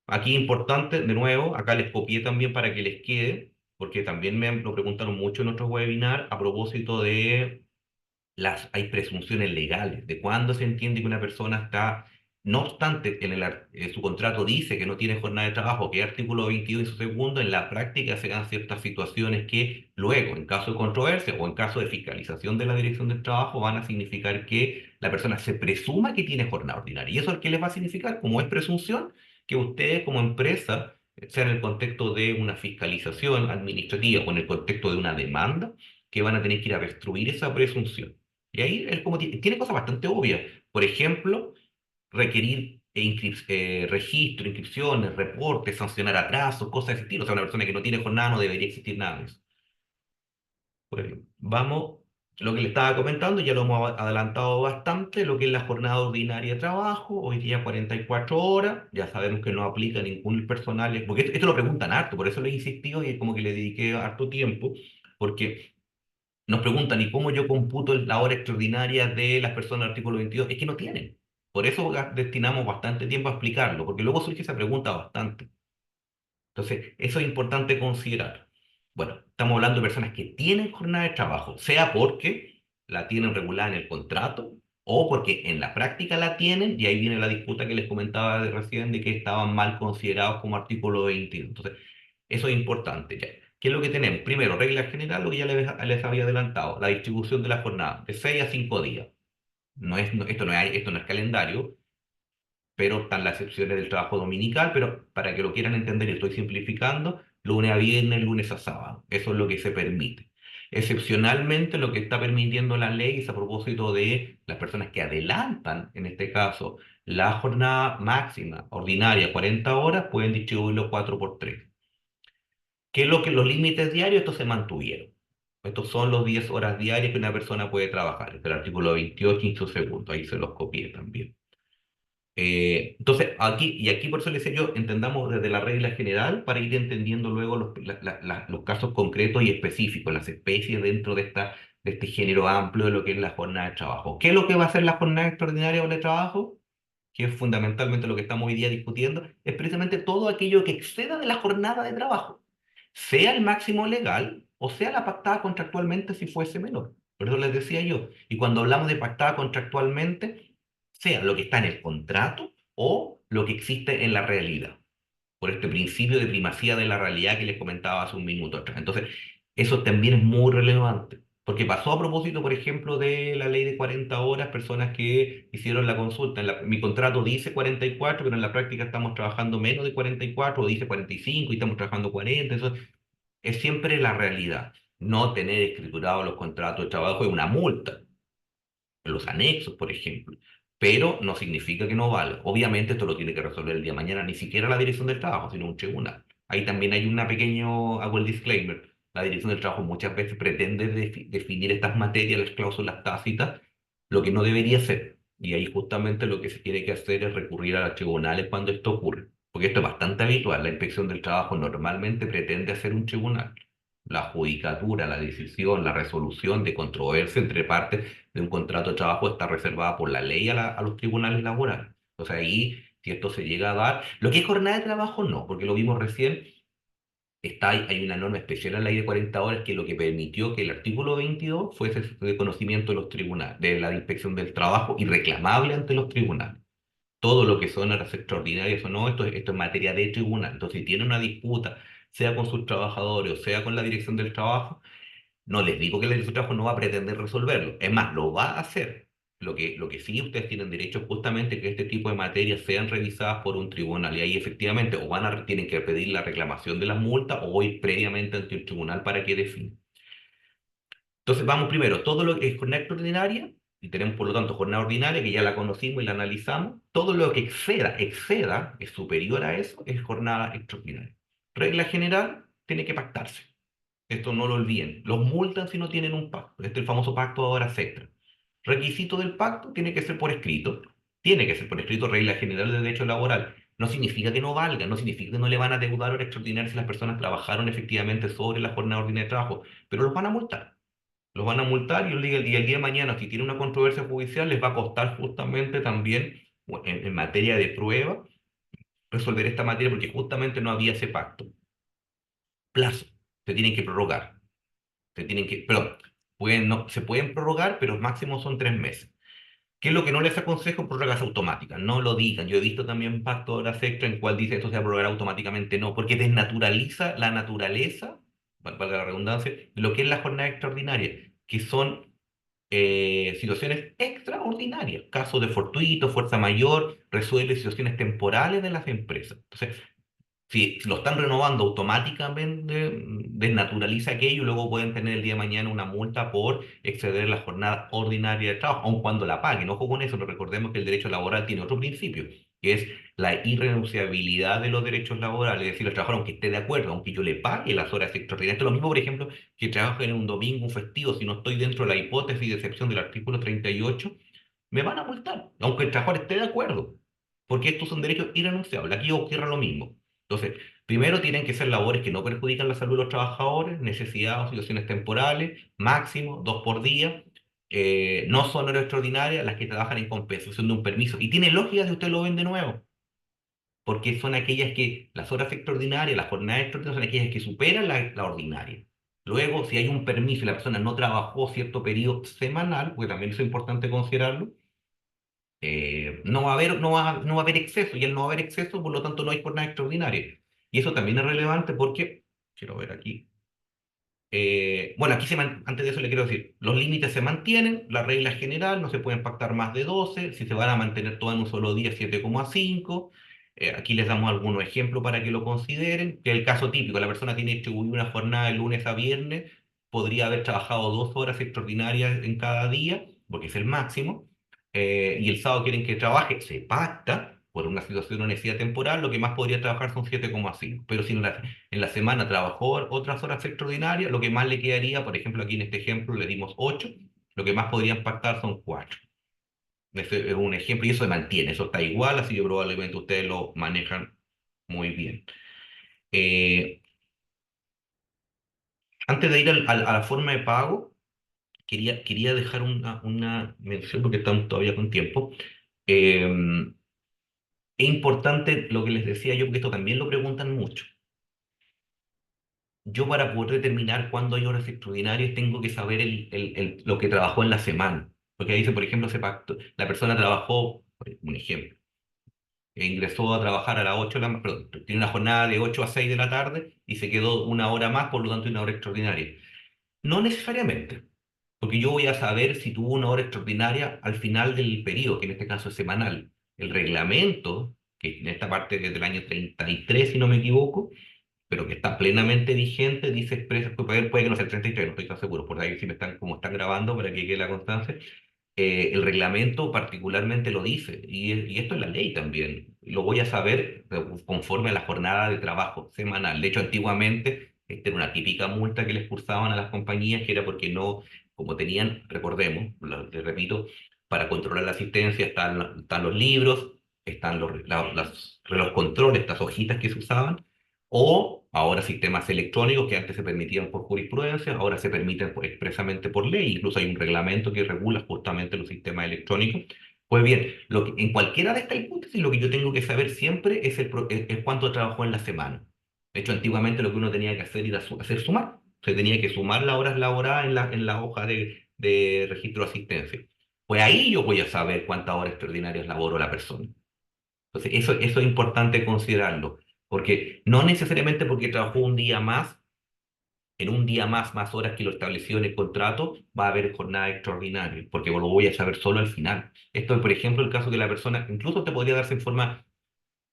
Aquí importante, de nuevo, acá les copié también para que les quede, porque también me lo preguntaron mucho en nuestros webinar a propósito de hay presunciones legales, de cuándo se entiende que una persona está, no obstante, su contrato dice que no tiene jornada de trabajo, que es artículo 22 y su segundo, en la práctica se dan ciertas situaciones que luego, en caso de controversia o en caso de fiscalización de la Dirección del Trabajo, van a significar que la persona se presuma que tiene jornada ordinaria. ¿Y eso es qué les va a significar? Como es presunción, que ustedes como empresa, sea en el contexto de una fiscalización administrativa o en el contexto de una demanda, que van a tener que ir a destruir esa presunción. Y ahí él como tiene cosas bastante obvias. Por ejemplo, requerir registro, inscripciones, reportes, sancionar atrasos, cosas de ese estilo. O sea, una persona que no tiene jornada no debería existir nada de eso. Pues vamos, lo que le estaba comentando, ya lo hemos adelantado bastante, lo que es la jornada ordinaria de trabajo, hoy día 44 horas, ya sabemos que no aplica ningún personal, porque esto lo preguntan harto, por eso le he insistido y como que le dediqué harto tiempo, porque nos preguntan, ¿y cómo yo computo la hora extraordinaria de las personas del artículo 22? Es que no tienen. Por eso destinamos bastante tiempo a explicarlo, porque luego surge esa pregunta bastante. Entonces, eso es importante considerar. Bueno, estamos hablando de personas que tienen jornada de trabajo, sea porque la tienen regulada en el contrato o porque en la práctica la tienen, y ahí viene la disputa que les comentaba de recién de que estaban mal considerados como artículo 22. Entonces, eso es importante ya. ¿Qué es lo que tenemos? Primero, regla general, lo que ya les había adelantado, la distribución de la jornada, de 6 a 5 días. Esto no es calendario, pero están las excepciones del trabajo dominical, pero para que lo quieran entender, y estoy simplificando, lunes a viernes, lunes a sábado. Eso es lo que se permite. Excepcionalmente, lo que está permitiendo la ley es a propósito de las personas que adelantan, en este caso, la jornada máxima ordinaria, 40 horas, pueden distribuirlo 4 por 3. ¿Qué es lo que los límites diarios? Estos se mantuvieron. Estos son los 10 horas diarias que una persona puede trabajar. Este es el artículo 28, inciso segundo. Ahí se los copié también. Entonces, aquí por eso les decía yo, entendamos desde la regla general para ir entendiendo luego los casos concretos y específicos, las especies dentro de este género amplio de lo que es la jornada de trabajo. ¿Qué es lo que va a hacer la jornada extraordinaria o de trabajo? Que es fundamentalmente lo que estamos hoy día discutiendo, es precisamente todo aquello que exceda de la jornada de trabajo, sea el máximo legal o sea la pactada contractualmente si fuese menor. Por eso les decía yo, y cuando hablamos de pactada contractualmente, sea lo que está en el contrato o lo que existe en la realidad, por este principio de primacía de la realidad que les comentaba hace un minuto atrás. Entonces, eso también es muy relevante, Porque pasó a propósito, por ejemplo, de la ley de 40 horas, personas que hicieron la consulta. Mi contrato dice 44, pero en la práctica estamos trabajando menos de 44, o dice 45 y estamos trabajando 40. Eso es siempre la realidad. No tener escriturados los contratos de trabajo es una multa en los anexos, por ejemplo, pero no significa que no valga. Obviamente esto lo tiene que resolver el día de mañana, ni siquiera la dirección del trabajo, sino un tribunal. Ahí también hay una pequeño, hago el disclaimer, la dirección del trabajo muchas veces pretende definir estas materias, las cláusulas tácitas, lo que no debería ser. Y ahí justamente lo que se tiene que hacer es recurrir a los tribunales cuando esto ocurre. Porque esto es bastante habitual. La inspección del trabajo normalmente pretende hacer un tribunal. La judicatura, la decisión, la resolución de controversia entre partes de un contrato de trabajo está reservada por la ley a los tribunales laborales. Entonces ahí, si esto se llega a dar, lo que es jornada de trabajo no, porque lo vimos recién, hay una norma especial en la ley de 40 horas que lo que permitió que el artículo 22 fuese de conocimiento de los tribunales, de la inspección del trabajo y reclamable ante los tribunales. Todo lo que son horas extraordinarias o no, esto es materia de tribunal. Entonces, si tiene una disputa, sea con sus trabajadores o sea con la dirección del trabajo, no les digo que la dirección del trabajo no va a pretender resolverlo. Es más, lo va a hacer. Lo que sí ustedes tienen derecho es justamente que este tipo de materias sean revisadas por un tribunal. Y ahí efectivamente o tienen que pedir la reclamación de las multas o ir previamente ante un tribunal para que defina. Entonces vamos primero, todo lo que es jornada extraordinaria, y tenemos por lo tanto jornada ordinaria, que ya la conocimos y la analizamos, todo lo que exceda, es superior a eso, es jornada extraordinaria. Regla general, tiene que pactarse. Esto no lo olviden. Los multan si no tienen un pacto. Este es el famoso pacto de horas extra. Requisito del pacto tiene que ser por escrito. Tiene que ser por escrito, regla general del derecho laboral. No significa que no valga, no significa que no le van a deudar horas extraordinarias si las personas trabajaron efectivamente sobre la jornada ordinaria de trabajo, pero los van a multar. Los van a multar y el día de mañana, si tiene una controversia judicial, les va a costar justamente también, en materia de prueba, resolver esta materia porque justamente no había ese pacto. Plazo, se tienen que prorrogar. Perdón, se pueden prorrogar, pero máximo son 3 meses. ¿Qué es lo que no les aconsejo? Prórrogas automáticas. No lo digan. Yo he visto también pacto de horas extra en cual dice esto se va a prorrogar automáticamente. No, porque desnaturaliza la naturaleza, valga la redundancia, de lo que es la jornada extraordinaria, que son situaciones extraordinarias. Casos de fortuito, fuerza mayor, resuelve situaciones temporales de las empresas. Entonces, si lo están renovando automáticamente, desnaturaliza aquello y luego pueden tener el día de mañana una multa por exceder la jornada ordinaria de trabajo, aun cuando la paguen. Ojo con eso, no recordemos que el derecho laboral tiene otro principio, que es la irrenunciabilidad de los derechos laborales. Es decir, el trabajador, aunque esté de acuerdo, aunque yo le pague las horas extraordinarias, esto es lo mismo, por ejemplo, que trabajo en un domingo, un festivo, si no estoy dentro de la hipótesis de excepción del artículo 38, me van a multar, aunque el trabajador esté de acuerdo, porque estos son derechos irrenunciables. Aquí ocurre lo mismo. Entonces, primero tienen que ser labores que no perjudican la salud de los trabajadores, necesidad o situaciones temporales, máximo 2 por día. No son horas extraordinarias las que trabajan en compensación de un permiso. Y tiene lógica si usted lo ven de nuevo, porque son aquellas que, las horas extraordinarias, las jornadas extraordinarias son aquellas que superan la ordinaria. Luego, si hay un permiso y la persona no trabajó cierto periodo semanal, porque también es importante considerarlo, no va a haber exceso, y al no haber exceso, por lo tanto, no hay jornada extraordinaria. Y eso también es relevante porque, quiero ver aquí, bueno, antes de eso le quiero decir, los límites se mantienen, la regla general, no se pueden pactar más de 12, si se van a mantener todo en un solo día, 7,5. Aquí les damos algunos ejemplos para que lo consideren, que el caso típico, la persona tiene distribuida una jornada de lunes a viernes, podría haber trabajado 2 horas extraordinarias en cada día, porque es el máximo, y el sábado quieren que trabaje, se pacta por una situación de necesidad temporal, lo que más podría trabajar son 7,5, pero si en la semana trabajó otras horas extraordinarias, lo que más le quedaría, por ejemplo, aquí en este ejemplo le dimos 8, lo que más podrían pactar son 4. Ese es un ejemplo y eso se mantiene, eso está igual, así que probablemente ustedes lo manejan muy bien. Eh, Antes de ir a la forma de pago, quería dejar una mención porque estamos todavía con tiempo. Eh, es importante lo que les decía yo, porque esto también lo preguntan mucho. Yo para poder determinar cuándo hay horas extraordinarias tengo que saber lo que trabajó en la semana. Porque ahí dice, por ejemplo, la persona trabajó, un ejemplo, ingresó a trabajar a las 8 de la perdón, tiene una jornada de 8 a 6 de la tarde y se quedó una hora más, por lo tanto una hora extraordinaria. No necesariamente. Porque yo voy a saber si tuvo una hora extraordinaria al final del periodo, que en este caso es semanal. El reglamento, que en esta parte es del año 33 si no me equivoco, pero que está plenamente vigente, dice expresa, puede que no sea el 33, no estoy tan seguro, por ahí si me están, como están grabando para que quede la constancia, el reglamento particularmente lo dice, y esto es la ley también. Lo voy a saber conforme a la jornada de trabajo semanal. De hecho, antiguamente, esta era una típica multa que les cursaban a las compañías, que era porque no, como tenían, recordemos, les repito, para controlar la asistencia están los libros, están los controles, estas hojitas que se usaban, o ahora sistemas electrónicos que antes se permitían por jurisprudencia, ahora se permiten expresamente por ley, incluso hay un reglamento que regula justamente los sistemas electrónicos. Pues bien, en cualquiera de estas hipótesis, lo que yo tengo que saber siempre es cuánto trabajó en la semana. De hecho, antiguamente lo que uno tenía que hacer era hacer sumar. Se tenía que sumar las horas laboradas en la hoja de registro de asistencia. Pues ahí yo voy a saber cuántas horas extraordinarias laboró la persona. Entonces, eso es importante considerarlo, porque no necesariamente porque trabajó un día más, en un día más horas que lo estableció en el contrato, va a haber jornada extraordinaria, porque lo voy a saber solo al final. Esto es, por ejemplo, el caso que la persona, incluso te podría darse en forma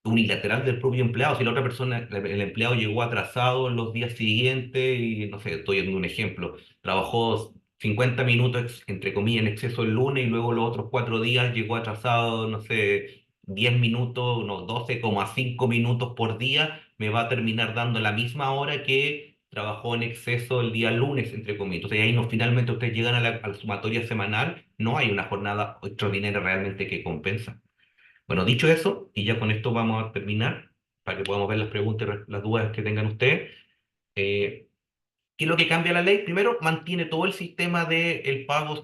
unilateral del propio empleado. Si la otra persona, el empleado llegó atrasado en los días siguientes y, no sé, estoy dando un ejemplo, trabajó 50 minutos, entre comillas, en exceso el lunes y luego los otros 4 días llegó atrasado, no sé, 10 minutos, no, 12,5 minutos por día, me va a terminar dando la misma hora que trabajó en exceso el día lunes, entre comillas. Entonces ahí no, finalmente ustedes llegan a la sumatoria semanal, no hay una jornada extraordinaria realmente que compensa. Bueno, dicho eso, y ya con esto vamos a terminar, para que podamos ver las preguntas y las dudas que tengan ustedes. eh, ¿Qué es lo que cambia la ley? Primero, mantiene todo el sistema del pago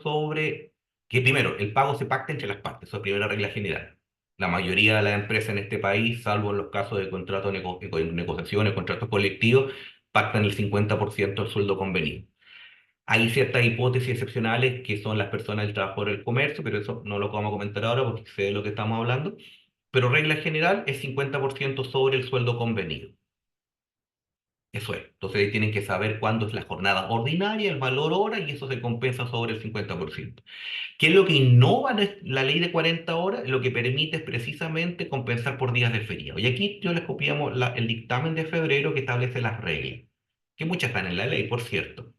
que primero, el pago se pacta entre las partes, eso es primera regla general. La mayoría de las empresas en este país, salvo en los casos de contratos, negociaciones, contratos colectivos, pactan el 50% del sueldo convenido. Hay ciertas hipótesis excepcionales que son las personas del trabajo del comercio, pero eso no lo vamos a comentar ahora porque sé de lo que estamos hablando. Pero regla general es 50% sobre el sueldo convenido. Eso es. Entonces tienen que saber cuándo es la jornada ordinaria, el valor hora, y eso se compensa sobre el 50%. ¿Qué es lo que innova la ley de 40 horas? Lo que permite es precisamente compensar por días de feriado. Y aquí yo les copiamos el dictamen de febrero que establece las reglas, que muchas están en la ley, por cierto.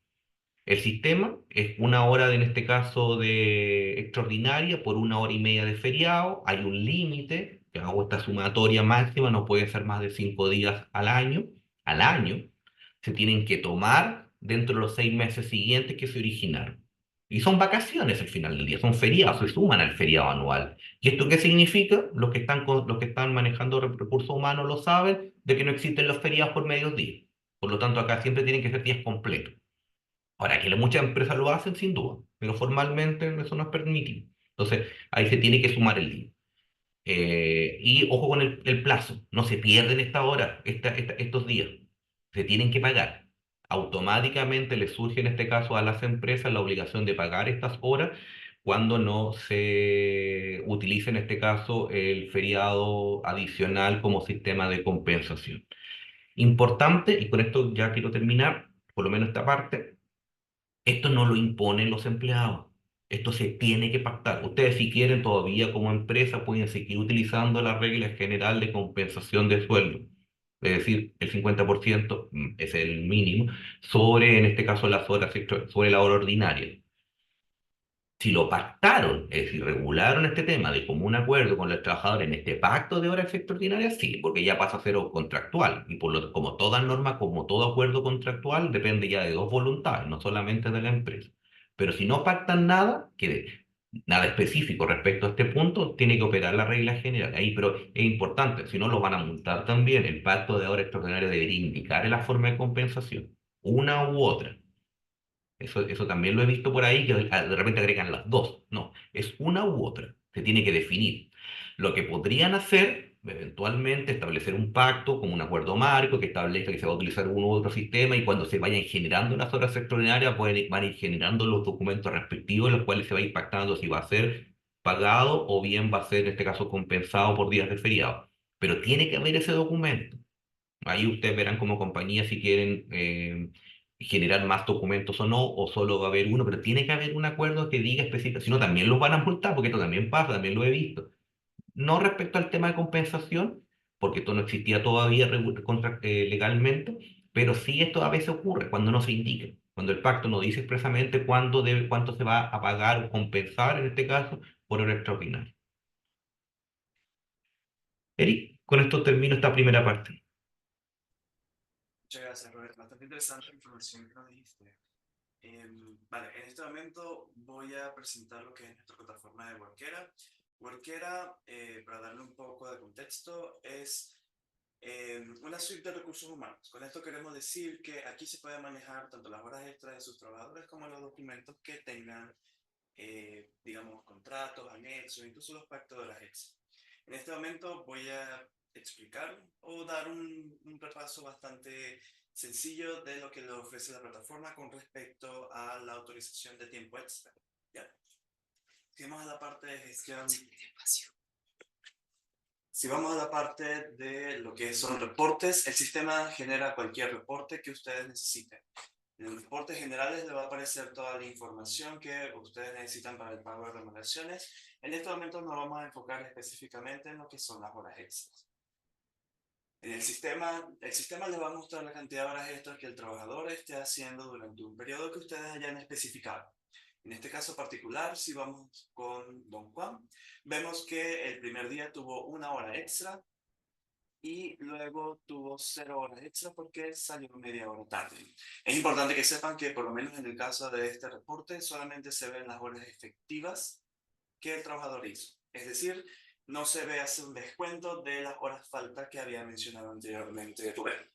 El sistema es una hora, en este caso, de extraordinaria por 1 hora y media de feriado. Hay un límite, que hago esta sumatoria máxima, no puede ser más de 5 días al año. Al año se tienen que tomar dentro de los 6 meses siguientes que se originaron. Y son vacaciones al final del día, son feriados, se suman al feriado anual. ¿Y esto qué significa? Los que están manejando recursos humanos lo saben, de que no existen los feriados por medios días. Por lo tanto, acá siempre tienen que ser días completos. Ahora, que muchas empresas lo hacen sin duda, pero formalmente eso no es permitido. Entonces, ahí se tiene que sumar el día. Y ojo con el plazo, no se pierden esta hora, estos días, se tienen que pagar. Automáticamente le surge en este caso a las empresas la obligación de pagar estas horas cuando no se utilice en este caso el feriado adicional como sistema de compensación. Importante, y con esto ya quiero terminar, por lo menos esta parte. Esto no lo imponen los empleados. Esto se tiene que pactar. Ustedes, si quieren, todavía como empresa pueden seguir utilizando la regla general de compensación de sueldo. Es decir, el 50% es el mínimo sobre, en este caso, las horas sobre la hora ordinaria. Si lo pactaron, es decir, regularon este tema de común acuerdo con los trabajadores en este pacto de horas extraordinarias, sí, porque ya pasa a ser contractual. Y como toda norma, como todo acuerdo contractual, depende ya de dos voluntades, no solamente de la empresa. Pero si no pactan nada, nada específico respecto a este punto, tiene que operar la regla general. Ahí, pero es importante, si no lo van a multar también. El pacto de horas extraordinarias debería indicar la forma de compensación, una u otra. Eso también lo he visto por ahí, que de repente agregan las dos. No, es una u otra. Se tiene que definir. Lo que podrían hacer, eventualmente, establecer un pacto como un acuerdo marco que establezca que se va a utilizar uno u otro sistema y cuando se vayan generando las horas extraordinarias, van a ir generando los documentos respectivos en los cuales se va a ir pactando si va a ser pagado o bien va a ser, en este caso, compensado por días de feriado. Pero tiene que haber ese documento. Ahí ustedes verán como compañía si quieren generar más documentos o no, o solo va a haber uno, pero tiene que haber un acuerdo que diga específico, si no también los van a multar, porque esto también pasa, también lo he visto. No respecto al tema de compensación, porque esto no existía todavía legalmente, pero sí esto a veces ocurre cuando no se indica, cuando el pacto no dice expresamente cuánto se va a pagar o compensar, en este caso, por hora extraordinaria. Eric, con esto termino esta primera parte. Muchas gracias, Robert. Bastante interesante la información que nos dijiste. Vale, en este momento voy a presentar lo que es nuestra plataforma de Workera. Workera, para darle un poco de contexto, es una suite de recursos humanos. Con esto queremos decir que aquí se puede manejar tanto las horas extras de sus trabajadores como los documentos que tengan, digamos, contratos, anexos, incluso los pactos de horas extras. En este momento voy a explicar o dar un repaso bastante sencillo de lo que le ofrece la plataforma con respecto a la autorización de tiempo extra. ¿Ya? Si vamos a la parte de gestión, si vamos a la parte de lo que son reportes, el sistema genera cualquier reporte que ustedes necesiten. En los reportes generales le va a aparecer toda la información que ustedes necesitan para el pago de remuneraciones. En este momento nos vamos a enfocar específicamente en lo que son las horas extras. En el sistema les va a mostrar la cantidad de horas extras que el trabajador esté haciendo durante un periodo que ustedes hayan especificado. En este caso particular, si vamos con Don Juan, vemos que el primer día tuvo 1 hora extra y luego tuvo 0 horas extra porque salió media hora tarde. Es importante que sepan que por lo menos en el caso de este reporte solamente se ven las horas efectivas que el trabajador hizo. Es decir, no se ve hacer un descuento de las horas falta que había mencionado anteriormente Rubén.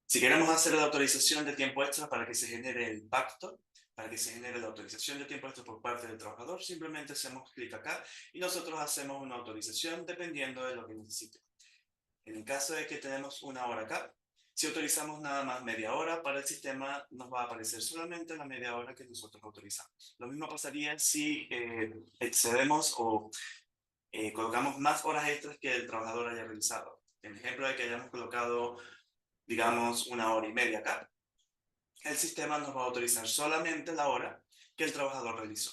Si queremos hacer la autorización de tiempo extra para que se genere el pacto, para que se genere la autorización de tiempo extra por parte del trabajador, simplemente hacemos clic acá y nosotros hacemos una autorización dependiendo de lo que necesite. En el caso de que tenemos 1 hora acá, si autorizamos nada más media hora, para el sistema nos va a aparecer solamente la media hora que nosotros autorizamos. Lo mismo pasaría si excedemos o colocamos más horas extras que el trabajador haya realizado. En el ejemplo de que hayamos colocado, digamos, 1 hora y media acá, el sistema nos va a autorizar solamente la hora que el trabajador realizó.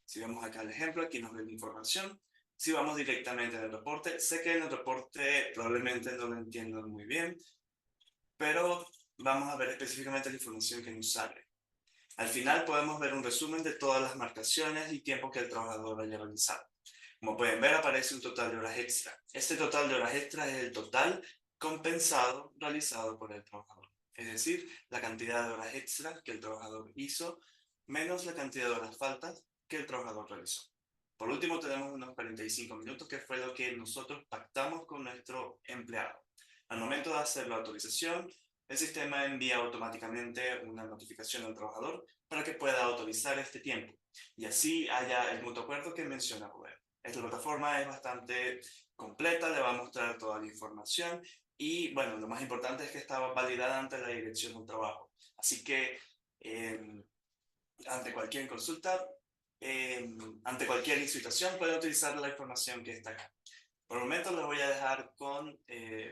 Si vemos acá el ejemplo, aquí nos ve la información. Si vamos directamente al reporte, sé que en el reporte probablemente no lo entiendan muy bien, pero vamos a ver específicamente la información que nos sale. Al final podemos ver un resumen de todas las marcaciones y tiempo que el trabajador haya realizado. Como pueden ver, aparece un total de horas extra. Este total de horas extra es el total compensado realizado por el trabajador. Es decir, la cantidad de horas extra que el trabajador hizo menos la cantidad de horas faltas que el trabajador realizó. Por último, tenemos unos 45 minutos, que fue lo que nosotros pactamos con nuestro empleado. Al momento de hacer la autorización, el sistema envía automáticamente una notificación al trabajador para que pueda autorizar este tiempo. Y así haya el mutuo acuerdo que menciona Rubén. Esta plataforma es bastante completa, le va a mostrar toda la información y, bueno, lo más importante es que está validada ante la dirección del trabajo. Así que, ante cualquier consulta, ante cualquier situación, pueden utilizar la información que está acá. Por el momento les voy a dejar con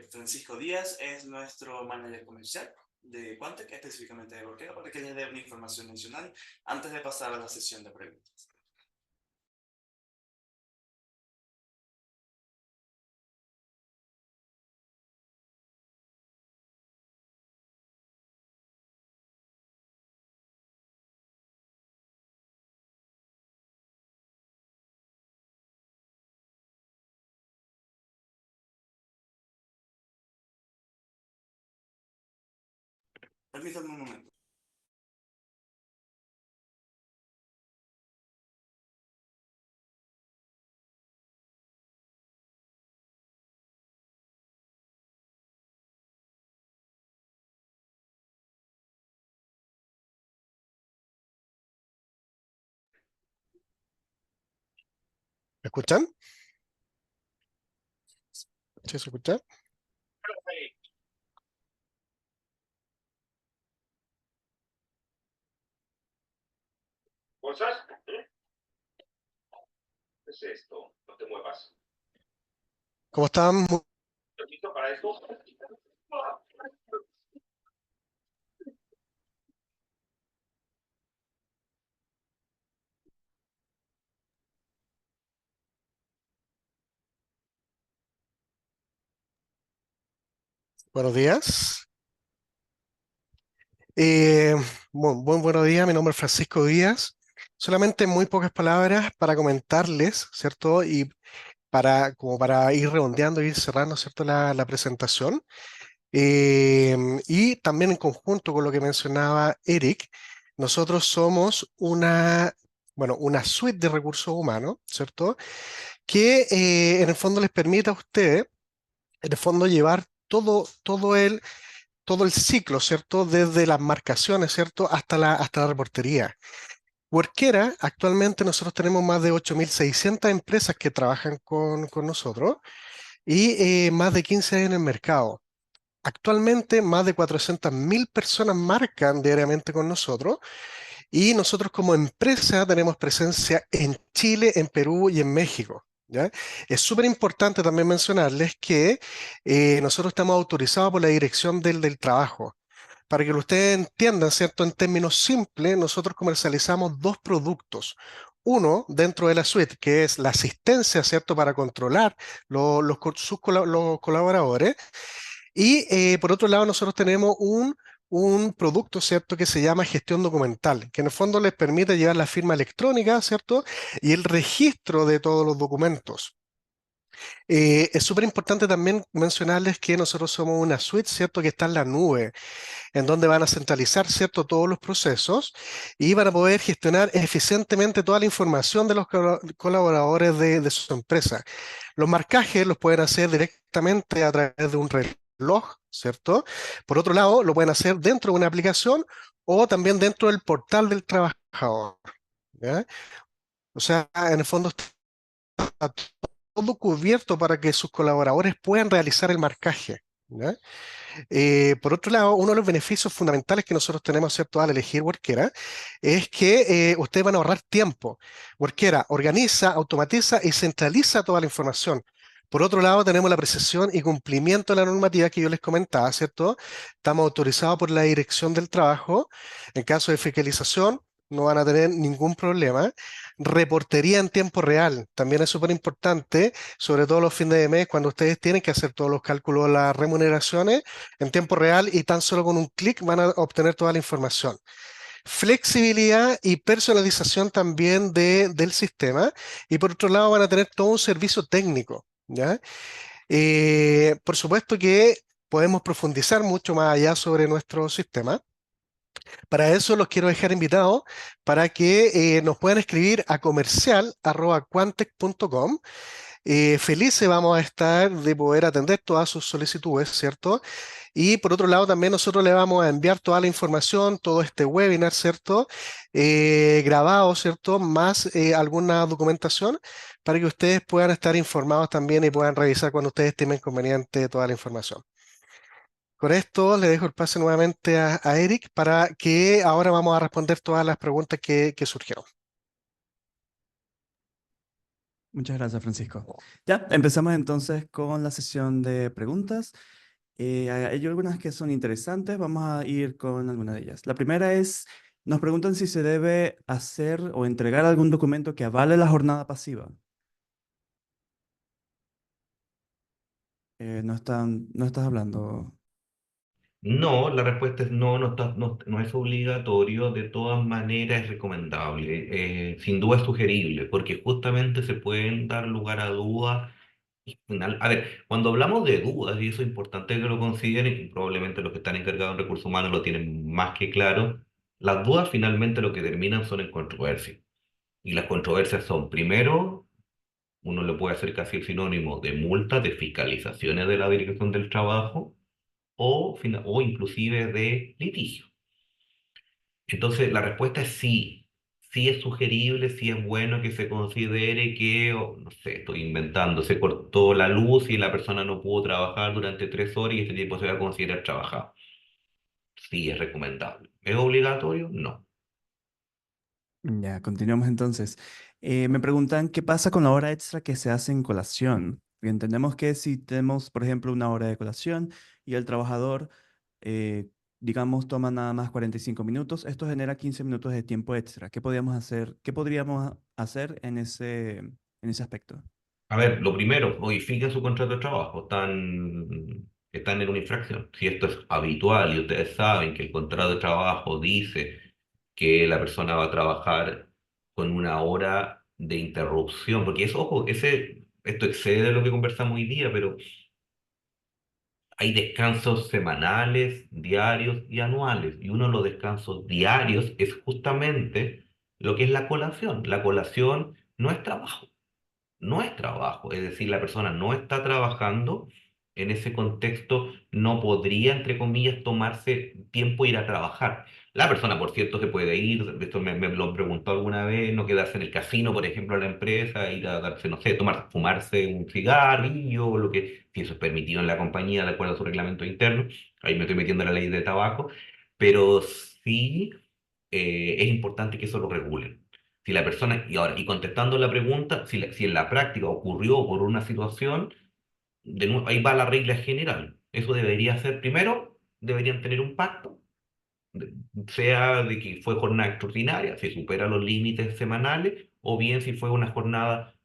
Francisco Díaz, es nuestro manager comercial de Quantec, específicamente de Workera, para que les dé una información adicional antes de pasar a la sesión de preguntas. Permítanme un momento. ¿Me escuchan? ¿Sí se escucha? ¿Bolsas? ¿Qué es esto? No te muevas. ¿Cómo están? ¿Listo para esto? Buenos días. Eh, buenos días, mi nombre es Francisco Díaz. Solamente muy pocas palabras para comentarles, ¿cierto? Y como para ir redondeando, ir cerrando, ¿cierto? La presentación. Y también en conjunto con lo que mencionaba Eric, nosotros somos una suite de recursos humanos, ¿cierto? Que en el fondo les permite a ustedes, en el fondo, llevar todo el ciclo, ¿cierto? Desde las marcaciones, ¿cierto? Hasta la reportería. Workera, actualmente nosotros tenemos más de 8.600 empresas que trabajan con nosotros y más de 15 en el mercado. Actualmente más de 400.000 personas marcan diariamente con nosotros y nosotros como empresa tenemos presencia en Chile, en Perú y en México. ¿Ya? Es súper importante también mencionarles que nosotros estamos autorizados por la Dirección del Trabajo. Para que ustedes entiendan, ¿cierto? En términos simples, nosotros comercializamos dos productos. Uno dentro de la suite, que es la asistencia, ¿cierto? Para controlar los colaboradores. Y por otro lado, nosotros tenemos un producto, ¿cierto? Que se llama gestión documental, que en el fondo les permite llevar la firma electrónica, ¿cierto? Y el registro de todos los documentos. Es súper importante también mencionarles que nosotros somos una suite, ¿cierto? Que está en la nube en donde van a centralizar, ¿cierto?, todos los procesos y van a poder gestionar eficientemente toda la información de los colaboradores de su empresa. Los marcajes los pueden hacer directamente a través de un reloj, ¿cierto? Por otro lado, lo pueden hacer dentro de una aplicación o también dentro del portal del trabajador, ¿ya? O sea, en el fondo está todo cubierto para que sus colaboradores puedan realizar el marcaje, ¿ya? Por otro lado, uno de los beneficios fundamentales que nosotros tenemos, ¿cierto?, al elegir Workera, es que ustedes van a ahorrar tiempo. Workera organiza, automatiza y centraliza toda la información. Por otro lado, tenemos la precisión y cumplimiento de la normativa que yo les comentaba, ¿cierto? Estamos autorizados por la Dirección del Trabajo. En caso de fiscalización, no van a tener ningún problema. Reportería en tiempo real, también es súper importante, sobre todo los fines de mes, cuando ustedes tienen que hacer todos los cálculos de las remuneraciones en tiempo real y tan solo con un clic van a obtener toda la información. Flexibilidad y personalización también del sistema y por otro lado van a tener todo un servicio técnico, ¿ya? Por supuesto que podemos profundizar mucho más allá sobre nuestro sistema. Para eso los quiero dejar invitados para que nos puedan escribir a comercial@quantec.com. Felices vamos a estar de poder atender todas sus solicitudes, ¿cierto? Y por otro lado, también nosotros le vamos a enviar toda la información, todo este webinar, ¿cierto? Grabado, ¿cierto? Más alguna documentación para que ustedes puedan estar informados también y puedan revisar cuando ustedes estimen conveniente toda la información. Con esto le dejo el pase nuevamente a Eric para que ahora vamos a responder todas las preguntas que surgieron. Muchas gracias, Francisco. Ya, empezamos entonces con la sesión de preguntas. Hay algunas que son interesantes, vamos a ir con algunas de ellas. La primera es, nos preguntan si se debe hacer o entregar algún documento que avale la jornada pasiva. No estás hablando. No, la respuesta es no, no es obligatorio, de todas maneras es recomendable, sin duda es sugerible, porque justamente se pueden dar lugar a dudas. A ver, cuando hablamos de dudas, y eso es importante que lo consideren, y probablemente los que están encargados en recursos humanos lo tienen más que claro, las dudas finalmente lo que terminan son en controversia. Y las controversias son, primero, uno le puede hacer casi el sinónimo de multa, de fiscalizaciones de la Dirección del Trabajo, o inclusive de litigio. Entonces, la respuesta es sí. Sí es sugerible, sí es bueno que se considere que, no sé, estoy inventando, se cortó la luz y la persona no pudo trabajar durante 3 horas y este tiempo se va a considerar trabajado. Sí es recomendable. ¿Es obligatorio? No. Ya, continuamos entonces. Me preguntan qué pasa con la hora extra que se hace en colación. Y entendemos que si tenemos, por ejemplo, una hora de colación y el trabajador, eh, digamos, toma nada más 45 minutos, esto genera 15 minutos de tiempo extra. ¿Qué podríamos hacer? ¿Qué podríamos hacer en ese aspecto? A ver, lo primero, modifiquen su contrato de trabajo. Están están en una infracción. Si esto es habitual y ustedes saben que el contrato de trabajo dice que la persona va a trabajar con una hora de interrupción, porque eso, ojo, esto excede lo que conversamos hoy día, pero hay descansos semanales, diarios y anuales, y uno de los descansos diarios es justamente lo que es la colación. La colación no es trabajo. No es trabajo, es decir, la persona no está trabajando, en ese contexto no podría, entre comillas, tomarse tiempo e ir a trabajar. La persona, por cierto, se puede ir, esto me lo preguntó alguna vez, no quedarse en el casino, por ejemplo, a la empresa, ir a darse, no sé, fumarse un cigarrillo, o lo que, si eso es permitido en la compañía de acuerdo a su reglamento interno, ahí me estoy metiendo en la ley de tabaco, pero sí es importante que eso lo regulen. Si la persona, y ahora, y contestando la pregunta, si en la práctica ocurrió por una situación, de nuevo, ahí va la regla general. Eso debería ser, primero, deberían tener un pacto, de- sea de que fue jornada extraordinaria, si supera los límites semanales, o bien si fue una jornada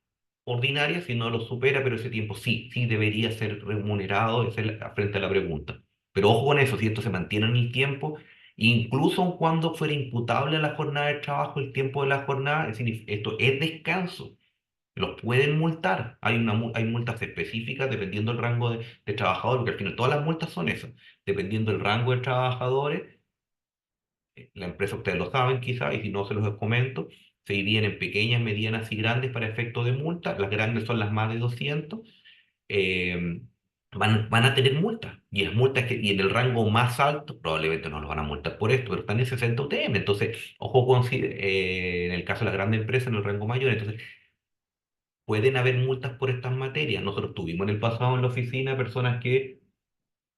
ordinaria, si no lo supera, pero ese tiempo sí debería ser remunerado, esa es frente a la pregunta. Pero ojo con eso, si esto se mantiene en el tiempo, incluso aun cuando fuera imputable a la jornada de trabajo, el tiempo de la jornada, es decir, esto es descanso. Los pueden multar. Hay multas específicas dependiendo del rango de trabajador, porque al final todas las multas son esas. Dependiendo del rango de trabajadores, la empresa ustedes lo saben quizá, y si no se los comento, se dividen en pequeñas, medianas y grandes para efecto de multa. Las grandes son las más de 200. eh, van a tener multas. Y las multas y en el rango más alto, probablemente no los van a multar por esto, pero están en 60 UTM. Entonces, ojo con en el caso de las grandes empresas, en el rango mayor. Entonces, pueden haber multas por estas materias. Nosotros tuvimos en el pasado en la oficina personas que,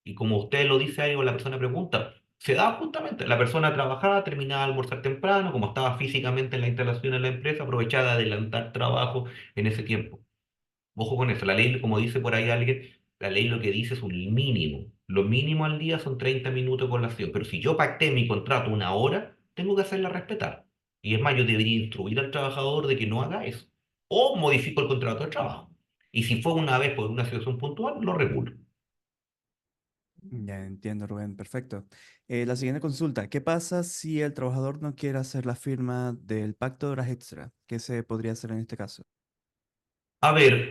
y como usted lo dice ahí, o la persona pregunta, se da justamente, la persona trabajaba, terminaba de almorzar temprano, como estaba físicamente en la instalación en la empresa, aprovechaba de adelantar trabajo en ese tiempo. Ojo con eso, la ley, como dice por ahí alguien, la ley lo que dice es un mínimo. Lo mínimo al día son 30 minutos de colación, pero si yo pacté mi contrato una hora, tengo que hacerla respetar. Y es más, yo debería instruir al trabajador de que no haga eso. O modifico el contrato de trabajo. Y si fue una vez por una situación puntual, lo regulo. Ya entiendo, Rubén, perfecto. La siguiente consulta, ¿qué pasa si el trabajador no quiere hacer la firma del pacto de horas extra? ¿Qué se podría hacer en este caso? A ver,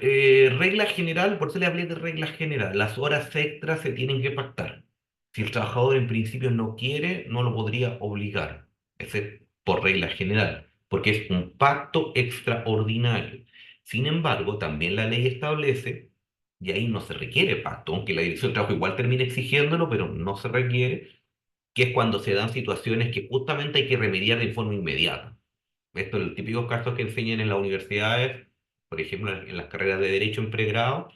regla general, por eso le hablé de regla general, las horas extras se tienen que pactar. Si el trabajador en principio no quiere, no lo podría obligar, ese es por regla general, porque es un pacto extraordinario. Sin embargo, también la ley establece, y ahí no se requiere pacto, aunque la Dirección de Trabajo igual termine exigiéndolo, pero no se requiere, que es cuando se dan situaciones que justamente hay que remediar de forma inmediata. Esto es el típico caso que enseñan en las universidades, por ejemplo, en las carreras de derecho en pregrado,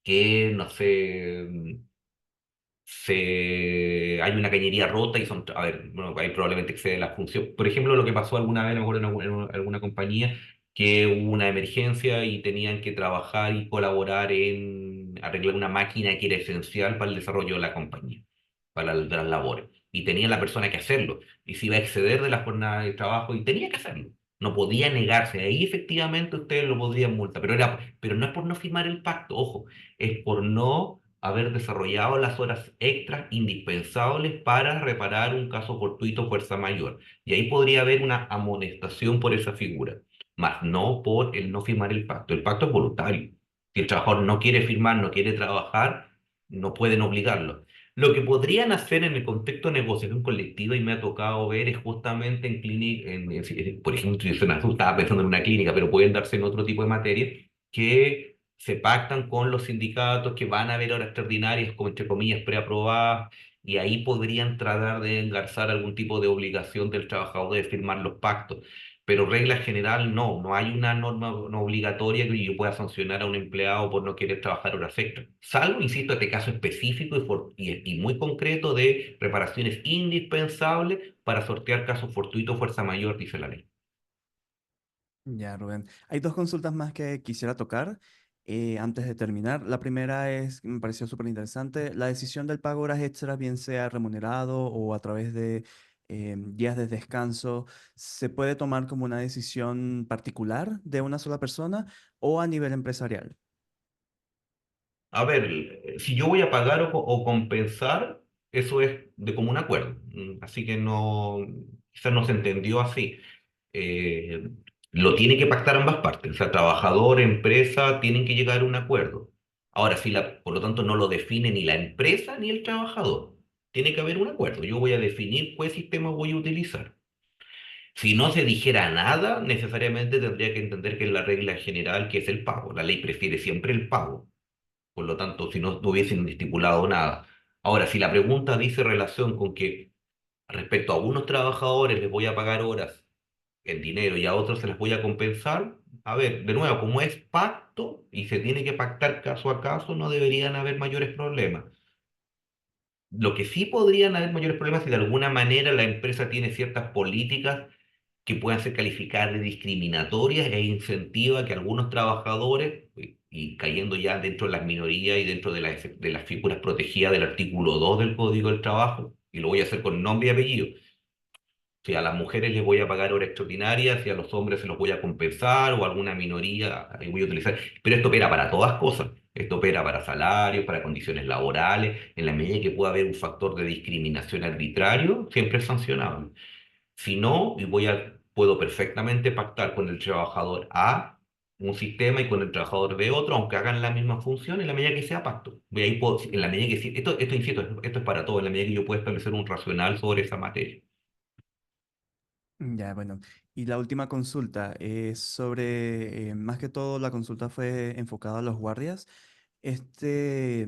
que, no sé, hay una cañería rota y son, a ver, bueno, ahí probablemente excede la función. Por ejemplo, lo que pasó alguna vez, no me acuerdo, en alguna compañía, que hubo una emergencia y tenían que trabajar y colaborar en arreglar una máquina que era esencial para el desarrollo de la compañía, para las labores. Y tenía la persona que hacerlo. Y se iba a exceder de la jornada de trabajo y tenía que hacerlo. No podía negarse. Ahí efectivamente ustedes lo podrían multar, pero no es por no firmar el pacto, ojo, es por no haber desarrollado las horas extras indispensables para reparar un caso fortuito fuerza mayor. Y ahí podría haber una amonestación por esa figura, más no por el no firmar el pacto. El pacto es voluntario. Si el trabajador no quiere firmar, no quiere trabajar, no pueden obligarlo. Lo que podrían hacer en el contexto de negociación colectiva, y me ha tocado ver, es justamente en clínica, por ejemplo, yo estaba pensando en una clínica, pero pueden darse en otro tipo de materia, que se pactan con los sindicatos que van a haber horas extraordinarias, como entre comillas, preaprobadas, y ahí podrían tratar de engarzar algún tipo de obligación del trabajador de firmar los pactos. Pero regla general, no hay una norma no obligatoria que yo pueda sancionar a un empleado por no querer trabajar horas extras. Salvo, insisto, este caso específico y muy concreto de reparaciones indispensables para sortear casos fortuitos, fuerza mayor, dice la ley. Ya, Rubén. Hay dos consultas más que quisiera tocar antes de terminar. La primera es, me pareció súper interesante, la decisión del pago de horas extras, bien sea remunerado o a través de días de descanso, ¿se puede tomar como una decisión particular de una sola persona o a nivel empresarial? A ver, si yo voy a pagar o compensar, eso es de común acuerdo. Así que no, quizás no se entendió así. Eh, lo tiene que pactar ambas partes. O sea, trabajador, empresa, tienen que llegar a un acuerdo. Ahora, si por lo tanto no lo define ni la empresa ni el trabajador, tiene que haber un acuerdo. Yo voy a definir qué sistema voy a utilizar. Si no se dijera nada, necesariamente tendría que entender que es la regla general, que es el pago. La ley prefiere siempre el pago. Por lo tanto, si no, no hubiesen estipulado nada. Ahora, si la pregunta dice relación con que respecto a unos trabajadores les voy a pagar horas en dinero y a otros se las voy a compensar, a ver, de nuevo, como es pacto y se tiene que pactar caso a caso, no deberían haber mayores problemas. Lo que sí podrían haber mayores problemas si de alguna manera la empresa tiene ciertas políticas que puedan ser calificadas de discriminatorias e incentiva a que algunos trabajadores, y cayendo ya dentro de las minorías y dentro de las figuras protegidas del artículo 2 del Código del Trabajo, y lo voy a hacer con nombre y apellido, si a las mujeres les voy a pagar hora extraordinaria, si a los hombres se los voy a compensar o a alguna minoría ahí voy a utilizar. Pero esto opera para todas cosas. Esto opera para salarios, para condiciones laborales. En la medida que pueda haber un factor de discriminación arbitrario, siempre es sancionable. Si no, puedo perfectamente pactar con el trabajador A un sistema y con el trabajador B otro, aunque hagan la misma función, en la medida que sea pacto. Y ahí en la medida que esto insisto, esto es para todo, en la medida que yo pueda establecer un racional sobre esa materia. Ya, bueno. Y la última consulta es sobre, más que todo, la consulta fue enfocada a los guardias. Este,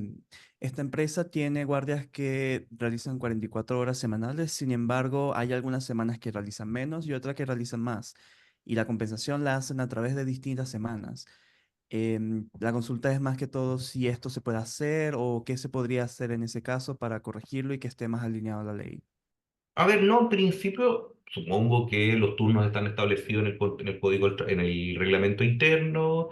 esta empresa tiene guardias que realizan 44 horas semanales, sin embargo, hay algunas semanas que realizan menos y otras que realizan más. Y la compensación la hacen a través de distintas semanas. La consulta es más que todo si esto se puede hacer o qué se podría hacer en ese caso para corregirlo y que esté más alineado a la ley. A ver, no, en principio, supongo que los turnos están establecidos en el código, en el reglamento interno.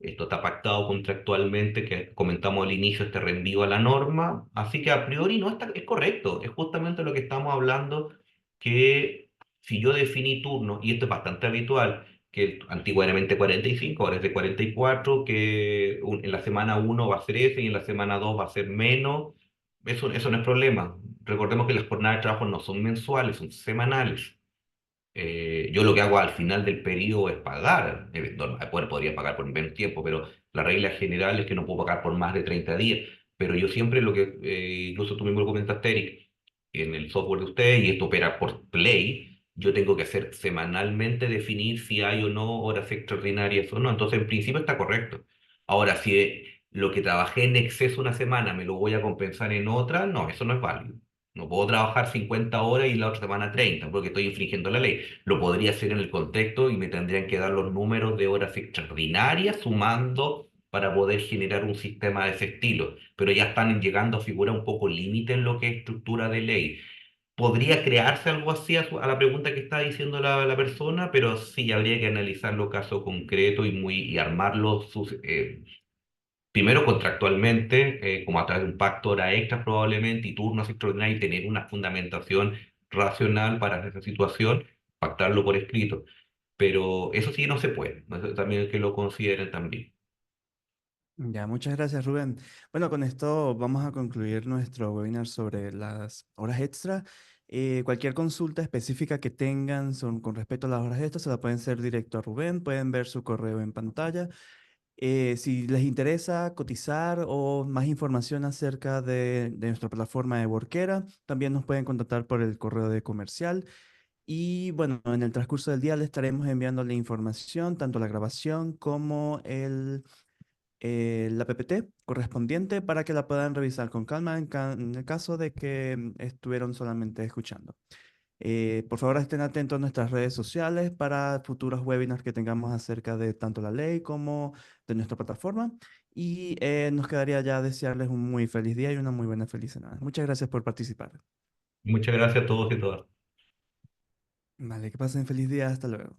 Esto está pactado contractualmente, que comentamos al inicio, este reenvío a la norma. Así que a priori no está, es correcto. Es justamente lo que estamos hablando, que si yo definí turnos, y esto es bastante habitual, que antiguamente era 45, ahora es de 44, que en la semana uno va a ser ese y en la semana 2 va a ser menos. Eso no es problema. Recordemos que las jornadas de trabajo no son mensuales, son semanales. Yo lo que hago al final del periodo es pagar. Podría pagar por menos tiempo, pero la regla general es que no puedo pagar por más de 30 días. Pero yo siempre incluso tú mismo lo comentaste, Eric, en el software de ustedes, y esto opera por Play, yo tengo que hacer semanalmente definir si hay o no horas extraordinarias o no. Entonces, en principio está correcto. Ahora, si lo que trabajé en exceso una semana me lo voy a compensar en otra, no, eso no es válido. No puedo trabajar 50 horas y la otra semana 30 porque estoy infringiendo la ley. Lo podría hacer en el contexto y me tendrían que dar los números de horas extraordinarias sumando para poder generar un sistema de ese estilo. Pero ya están llegando a figurar un poco límite en lo que es estructura de ley. Podría crearse algo así a la pregunta que está diciendo la persona, pero sí habría que analizarlo caso concreto y armarlo primero contractualmente, como a través de un pacto hora extra probablemente y turnos extraordinarios y tener una fundamentación racional para esa situación, pactarlo por escrito. Pero eso sí no se puede, ¿no? Eso también que lo consideren también. Ya, muchas gracias, Rubén. Bueno, con esto vamos a concluir nuestro webinar sobre las horas extra. Cualquier consulta específica que tengan con respecto a las horas extras se la pueden hacer directo a Rubén, pueden ver su correo en pantalla. Si les interesa cotizar o más información acerca de nuestra plataforma de Workera, también nos pueden contactar por el correo de comercial. Y bueno, en el transcurso del día les estaremos enviando la información, tanto la grabación como la PPT correspondiente para que la puedan revisar con calma en el caso de que estuvieron solamente escuchando. Por favor, estén atentos a nuestras redes sociales para futuros webinars que tengamos acerca de tanto la ley como de nuestra plataforma. Y nos quedaría ya desearles un muy feliz día y una muy buena feliz semana. Muchas gracias por participar. Muchas gracias a todos y todas. Vale, que pasen feliz día. Hasta luego.